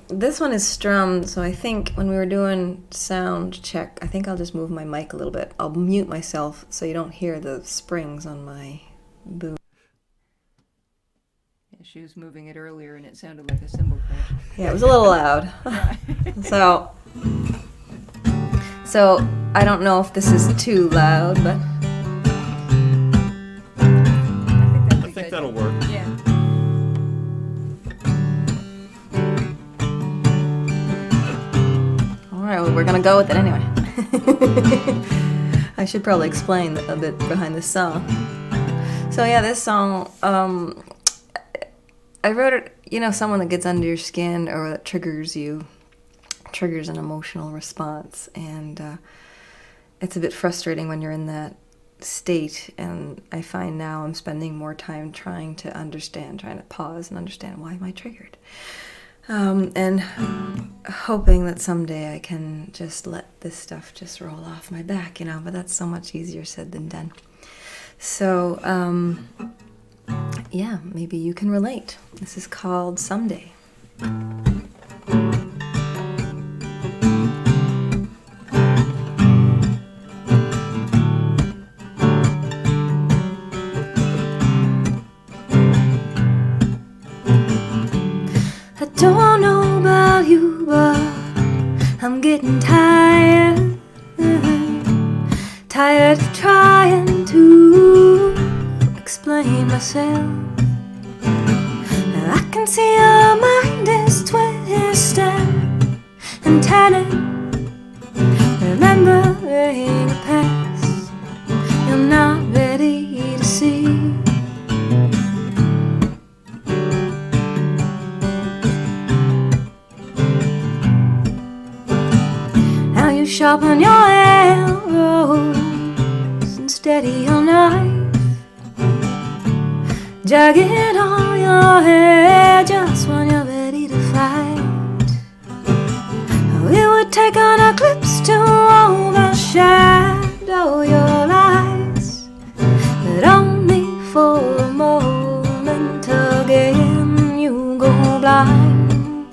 This one is strummed, so I think when we were doing sound check, I think I'll just move my mic a little bit. I'll mute myself so you don't hear the springs on my boom. Yeah, she was moving it earlier and it sounded like a cymbal crash. Yeah, it was a little loud. So I don't know if this is too loud, but I think that'll work. Yeah. all right, well, we're gonna go with it anyway. I should probably explain a bit behind this song. So yeah, this song, I wrote it, someone that gets under your skin or that triggers you, triggers an emotional response. And it's a bit frustrating when you're in that state. And I find now I'm spending more time trying to pause and understand, why am I triggered? And hoping that someday I can just let this stuff just roll off my back, but that's so much easier said than done. So, yeah, maybe you can relate. This is called Someday. I don't know about you, but I'm getting tired. Tired of trying to explain myself. I can see your mind is twisted and turning, remembering a past you're not ready to see. Now you sharpen your arrows and steady your knife, jagging all your hair just when you're ready to fight. It would take an eclipse to overshadow your lies, but only for a moment. Again you go blind.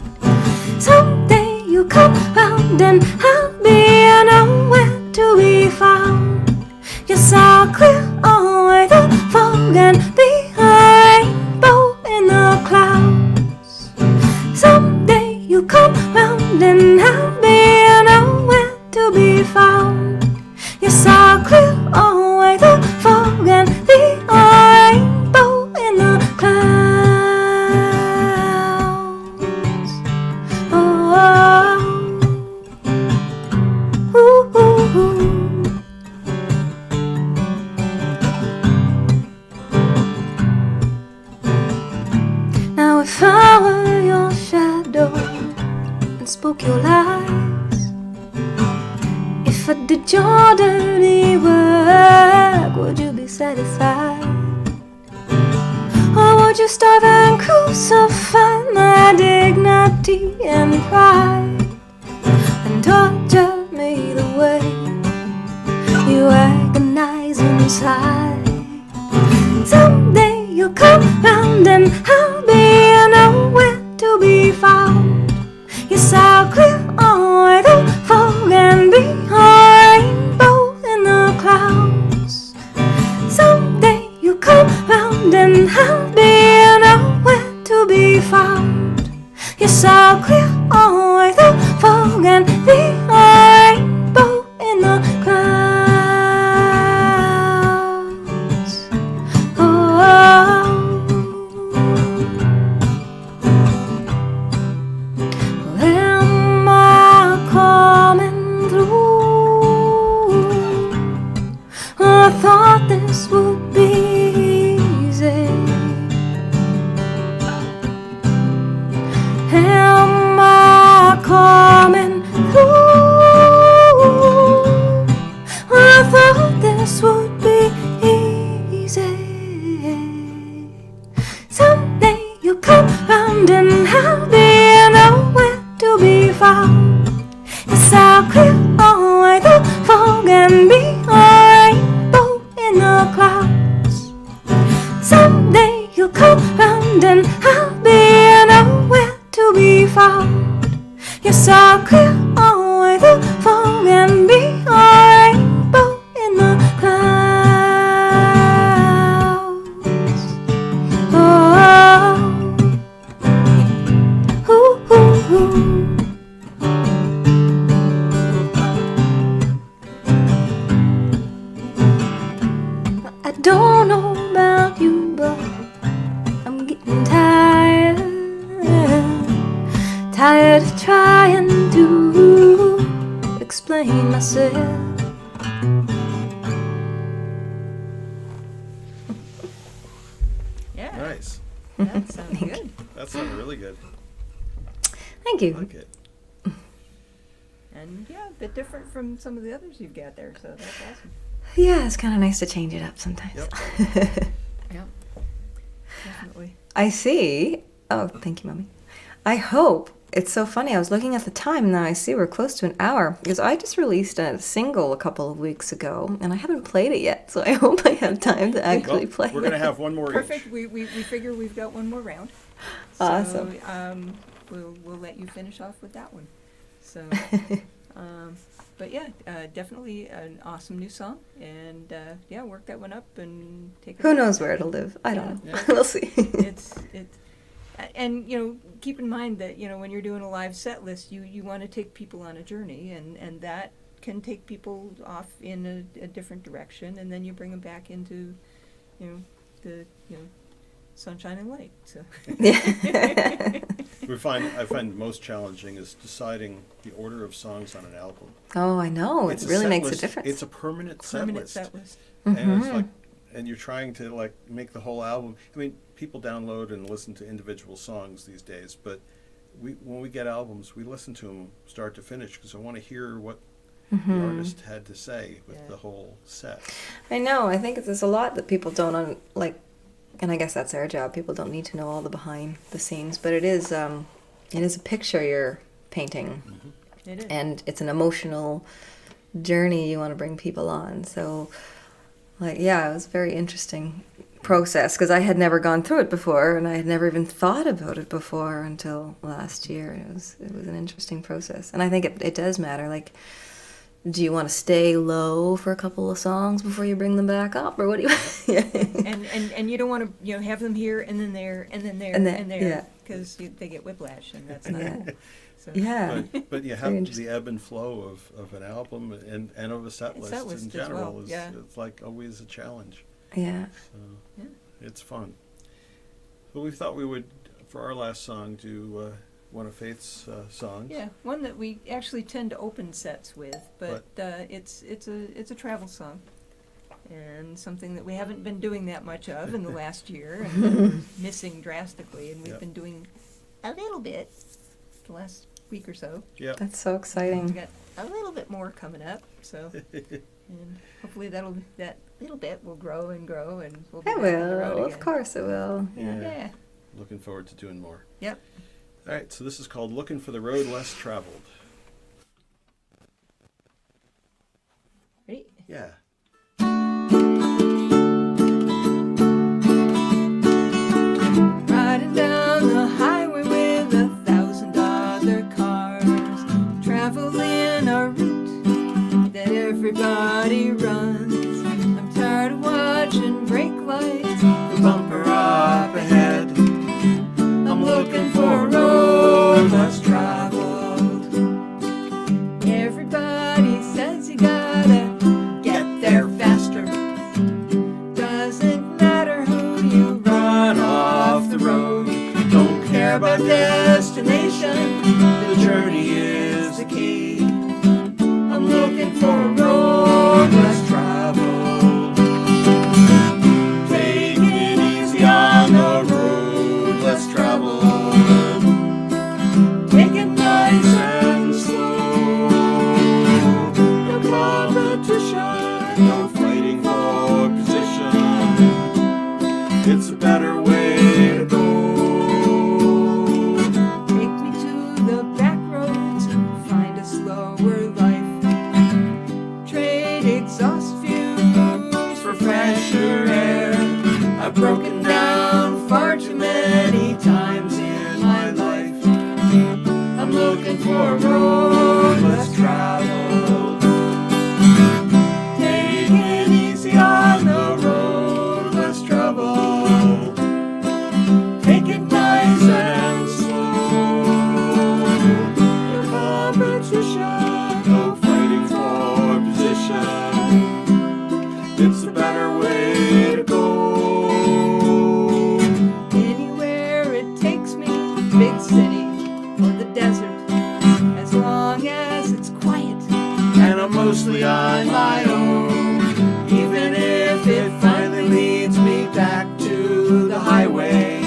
Someday you come round and I'll be nowhere to be found. Yes, I'll clear away the fog and be rainbow in the clouds. Someday you come round and I'll be nowhere to be found. Yes, I'll clear away the fog and be rainbow in the clouds. Oh, ooh, ooh, ooh. Now if I were your shadow and spoke your lies, if I did your dirty work, would you be satisfied? Or would you starve and crucify my dignity and pride, and torture me the way you agonize inside? Someday you'll come round and I'll be nowhere to be found. Yes, I'll clear away the fog and be a rainbow in the clouds. Someday you'll come round and I'll be nowhere to be found. Yes, I'll clear away the fog and be a rainbow in the clouds. Oh, am I coming through? I thought this would be easy. Am I coming through? I thought this would be easy. Someday you'll come round and I'll be nowhere to be found. Yes, I'll clear away the fog and be a rainbow in the clouds. Someday you'll come round and I'll be nowhere to be found. Yes, I'll clear away the fog and be a rainbow in the clouds. Oh, ooh, ooh, ooh. I don't know about you, but I'm getting tired. Tired of trying to explain myself. Yeah. Nice. That sounds good. That sounded really good. Thank I you. like it. And yeah, a bit different from some of the others you've got there, so that's awesome. Yeah, it's kind of nice to change it up sometimes. Yep. Yeah, definitely. I see. Oh, thank you, Mommy. I hope. It's so funny. I was looking at the time, and now I see we're close to an hour because I just released a single a couple of weeks ago, and I haven't played it yet. So I hope I have time to actually Well, play we're going to it. have one more Perfect. each. We figure we've got one more round. Awesome. So we'll let you finish off with that one. So, but yeah, definitely an awesome new song, and yeah, work that one up and take it. Who knows where it'll live? I don't know. Yeah. We'll see. It's and keep in mind that when you're doing a live set list, you want to take people on a journey, and that can take people off in a different direction, and then you bring them back into the sunshine and light. So Yeah. I find most challenging is deciding the order of songs on an album. Oh, I know. It It's really set makes list. a difference. It's a permanent set list. Mm-hmm. And it's like, and you're trying to like make the whole album. I mean, people download and listen to individual songs these days, but when we get albums, we listen to them start to finish because I want to hear what the artist had to say with the whole set. I know. I think there's a lot that people don't and I guess that's our job. People don't need to know all the behind the scenes, but it is a picture you're painting, It is. and it's an emotional journey you want to bring people on. So, it was a very interesting process because I had never gone through it before, and I had never even thought about it before until last year. It was an interesting process, and I think it does matter. Like, do you want to stay low for a couple of songs before you bring them back up, or what do you? and you don't want to have them here and then there and then there And and, then- there because they get whiplash, and that's not. Yeah. So. Yeah. But you Very have interesting. the ebb and flow of an album and of a set And list, set list in as general well, is yeah. it's like always a challenge. Yeah. So Yeah. it's fun. But we thought we would, for our last song, do one of Faith's songs. Yeah, one that we actually tend to open sets with, but it's a travel song, and something that we haven't been doing that much of in the last year, and been missing drastically, and we've Yep. been doing a little bit the last week or so. Yeah. That's so We exciting. got a little bit more coming up, so and hopefully that little bit will grow and grow, and we'll be It back on the road will. again. Of course it will. Yeah. Yeah. Looking forward to doing more. Yep. All right, so this is called Looking for the Road Less Traveled. Ready? Yeah. Riding down the highway with 1,000 other cars, traveling a route that everybody runs. I'm tired of watching brake lights, the bumper up ahead. I'm looking for a road less traveled. Everybody says you gotta get there faster. Doesn't matter who you run off the road. Don't care about destination. The journey is the key. I'm looking for a road less traveled. Take it easy on the road less traveled. Take it nice and slow. No competition, no fighting for position. It's a better way to go. Take me to the back roads, find a slower life. Trade exhaust fumes for fresher air. I've broken down far too many times in my life. I'm looking for a road less traveled. Take it easy on the road less traveled. Take it nice and slow. No competition, no fighting for position. It's a better way to go. Anywhere it takes me, big city or the desert, as long as it's quiet and I'm mostly on my own. Even if it finally leads me back to the highway,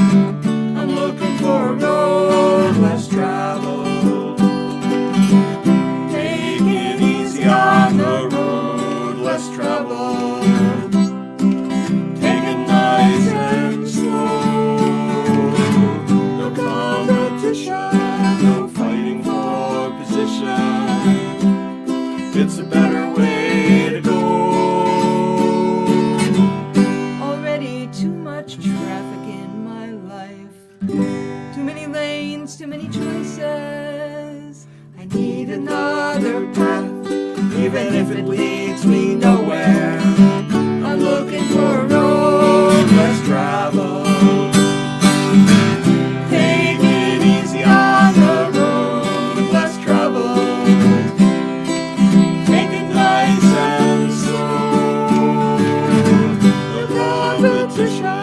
Too many lanes, too many choices. I need another path, Even if it leads me nowhere, I'm looking for a road less traveled. take it easy on the road less traveled. Take it nice and slow. No competition,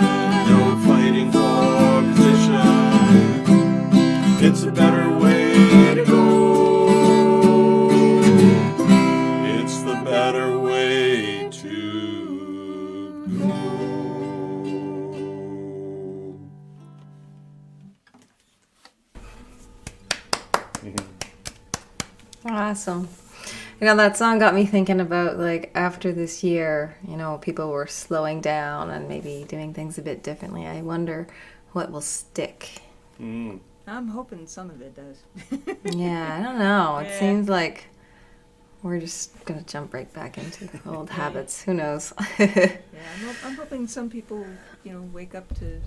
no fighting for position. It's a better way to go. It's the better way to go. Awesome. You know, that song got me thinking about, like, after this year, you know, people were slowing down and maybe doing things a bit differently. I wonder what will stick. I'm hoping some of it does. Yeah, I don't know. It Yeah. seems like we're just going to jump right back into old habits. Who knows? Yeah, I'm hoping some people, you know, wake up to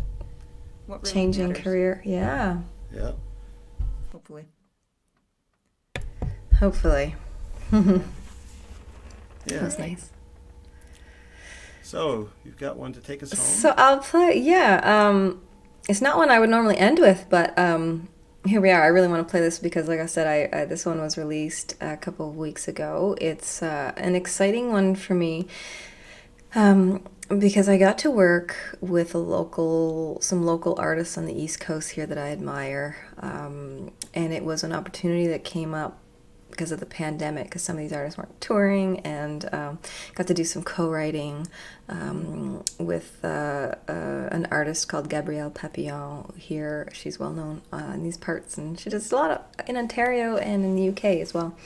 what really Changing matters. career. Yeah, Yeah. Hopefully. hopefully. That Yeah. was nice. So, you've got one to take us home? So I'll play, it's not one I would normally end with, but here we are. I really want to play this because, like I said, I this one was released a couple of weeks ago. It's an exciting one for me because I got to work with some local artists on the East Coast here that I admire, and it was an opportunity that came up because of the pandemic, because some of these artists weren't touring, and got to do some co-writing with an artist called Gabrielle Papillon here. She's well known in these parts, and she does a lot in Ontario and in the UK as well.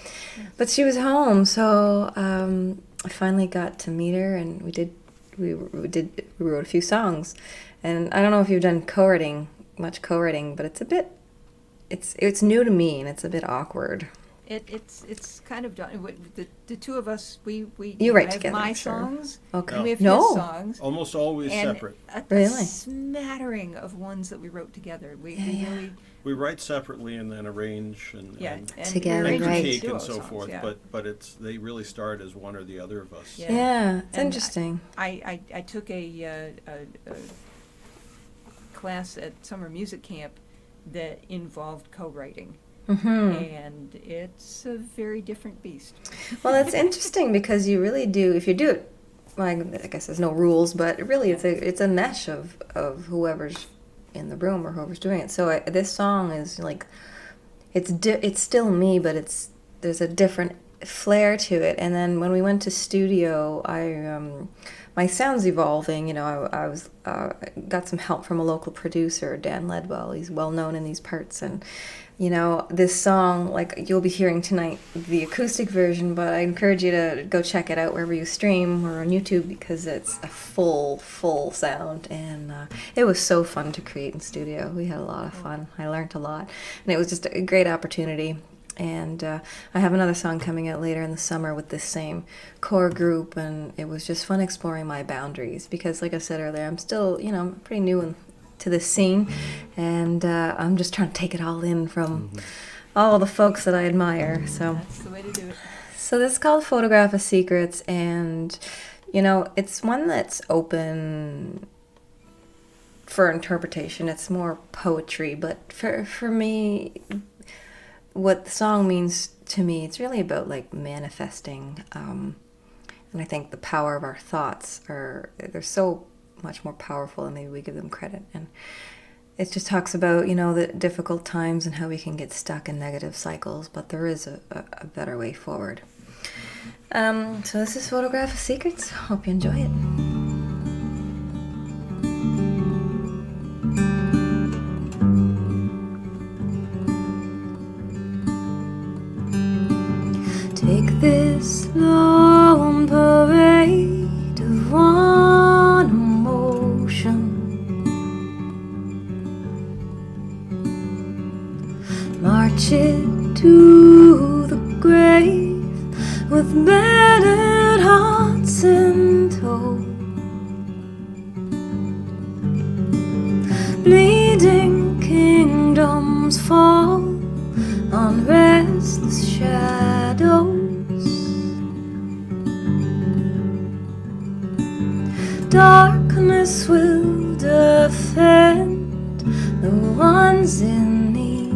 But she was home, so I finally got to meet her, and we wrote a few songs. And I don't know if you've done much co-writing, but it's new to me, and it's a bit awkward. It's kind of done. The two of us, we You write have together, my sure. songs, Okay. and we have No. his songs, Almost always and separate. a Really? smattering of ones that we wrote together. We Yeah. really We write separately and then arrange and Together, we arrange right. the critique duo and so songs, forth, yeah. but they really start as one or the other of us. Yeah. Yeah, it's And interesting. I took a class at summer music camp that involved co-writing, and it's a very different beast. Well, that's interesting because you really do. If you do it, well, I guess there's no rules, but really, it's a mesh of whoever's in the room or whoever's doing it. So this song is like, it's still me, but there's a different flair to it. And then when we went to studio, my sound's evolving. You know, I was got some help from a local producer, Dan Ledwell. He's well known in these parts, and you know, this song, like you'll be hearing tonight, the acoustic version, but I encourage you to go check it out wherever you stream or on YouTube because it's a full sound, and it was so fun to create in studio. We had a lot of fun. I learned a lot, and it was just a great opportunity. And I have another song coming out later in the summer with this same core group, and it was just fun exploring my boundaries because, like I said earlier, I'm still, you know, I'm pretty new to this scene, and I'm just trying to take it all in from all the folks that I admire. So That's the way to do it. so this is called Photograph of Secrets, and you know, it's one that's open for interpretation. It's more poetry, but for me, what the song means to me, it's really about like manifesting, and I think the power of our thoughts they're so much more powerful than maybe we give them credit. And it just talks about, you know, the difficult times and how we can get stuck in negative cycles, but there is a better way forward. So this is Photograph of Secrets. Hope you enjoy it. Take this long parade of one emotion, march it to the grave with battered hearts in tow, bleeding storms fall on restless shadows. Darkness will defend the ones in need.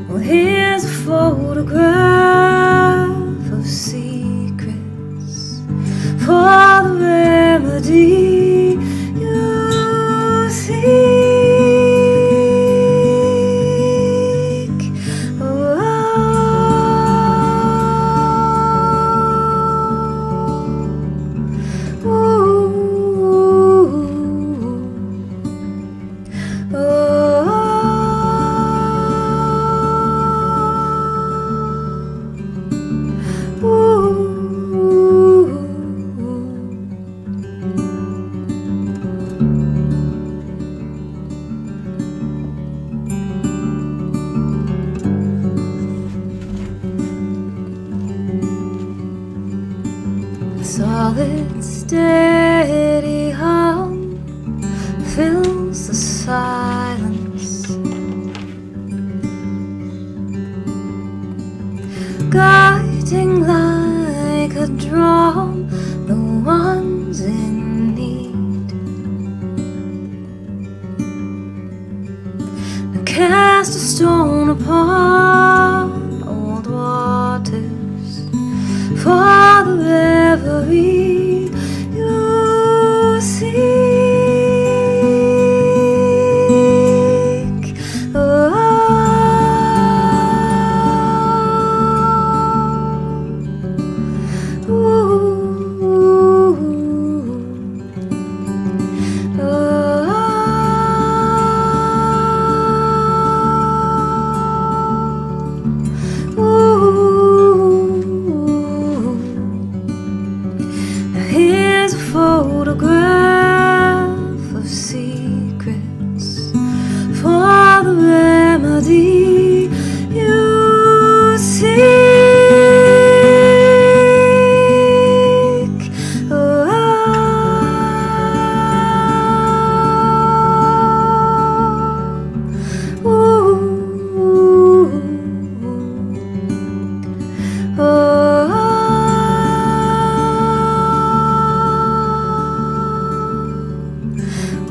Well, here's a photograph of secrets for the remedy you seek. Oh, solid, steady hum fills the silence, guiding like a drum the ones in need. Now cast a stone upon old waters for the reverie you seek. Oh, here's a photograph of secrets for the remedy you seek.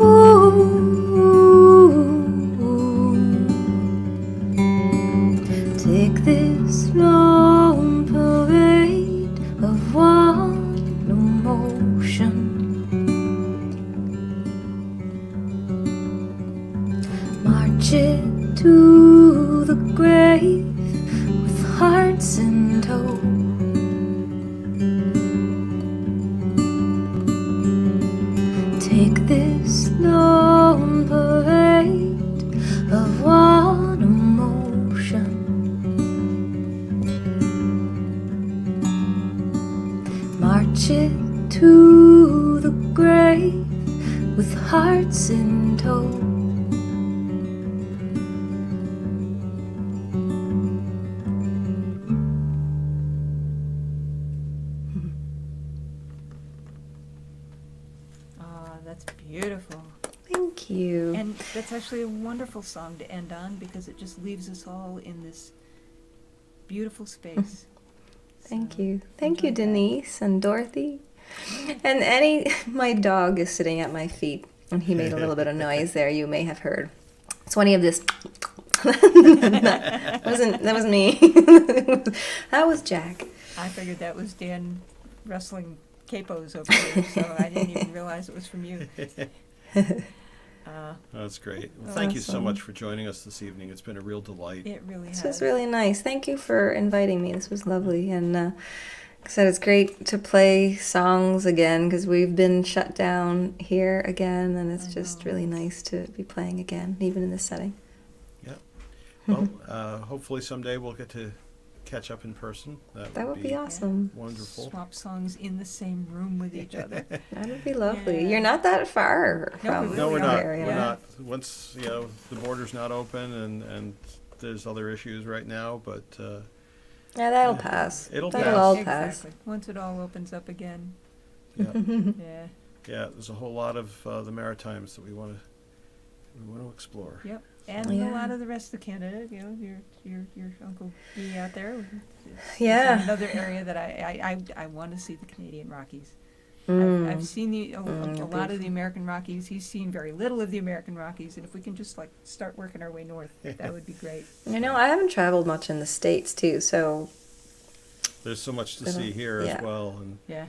Oh, take this long parade of one emotion, march it to the grave with hearts in tow. Take this long parade of one emotion, march it to the grave with hearts in tow. That's beautiful. Thank you. And that's actually a wonderful song to end on because it just leaves us all in this beautiful space. Thank So, you. Thank you, enjoyed that. Denise and Dorothy. And my dog is sitting at my feet, and he made a little bit of noise there. You may have heard. So any of this, that wasn't me. That was Jack. I figured that was Dan wrestling capos over here, so I didn't even realize it was from you. That's great. Well, thank you so Awesome. much for joining us this evening. It's been a real delight. It really This has. was really nice. Thank you for inviting me. This was lovely. And like I said, it's great to play songs again because we've been shut down here again, and it's I just know. really nice to be playing again, even in this setting. Well, hopefully someday we'll get to catch up in person. That would be awesome. Wonderful. Swap songs in the same room with each other. That would be lovely. Yeah. You're not that far No, from we No, we're really not. are, here, We're yeah. not. Once the border's not open and there's other issues right now, but Yeah, that'll pass. It'll That'll pass. all pass. Exactly. Once it all opens up again. yeah. Yeah. Yeah, there's a whole lot of the Maritimes that we want to explore. Yep. And Yeah. a lot of the rest of Canada, you know, your Uncle Guy out there. Is Yeah. another area that I want to see the Canadian Rockies. Mm. I've seen a lot of beautiful. the American Rockies. He's seen very little of the American Rockies, and if we can just like start working our way north, that would be great. I know I haven't traveled much in the States too, so There's so much to Little- see here yeah. as well, and Yeah,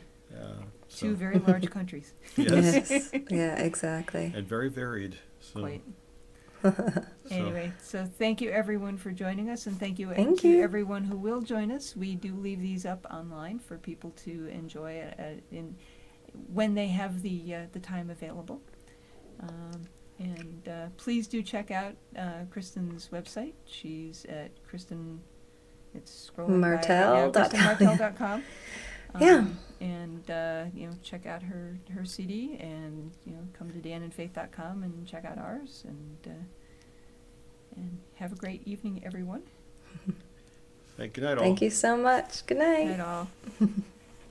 so, two very large countries. yes, yes. Yeah, exactly. and very varied. So, Quite. so- Anyway, so thank you everyone for joining us, and thank you Thank to you. everyone who will join us. We do leave these up online for people to enjoy when they have the time available. And please do check out Kristen's website. She's at Kristen. It's scrolling Martell by dot com. KristenMartell.com. Yeah. And check out her CD, and come to danandfaith.com and check out ours, and have a great evening, everyone. Good night, all. Thank you so much. Good night. Night all.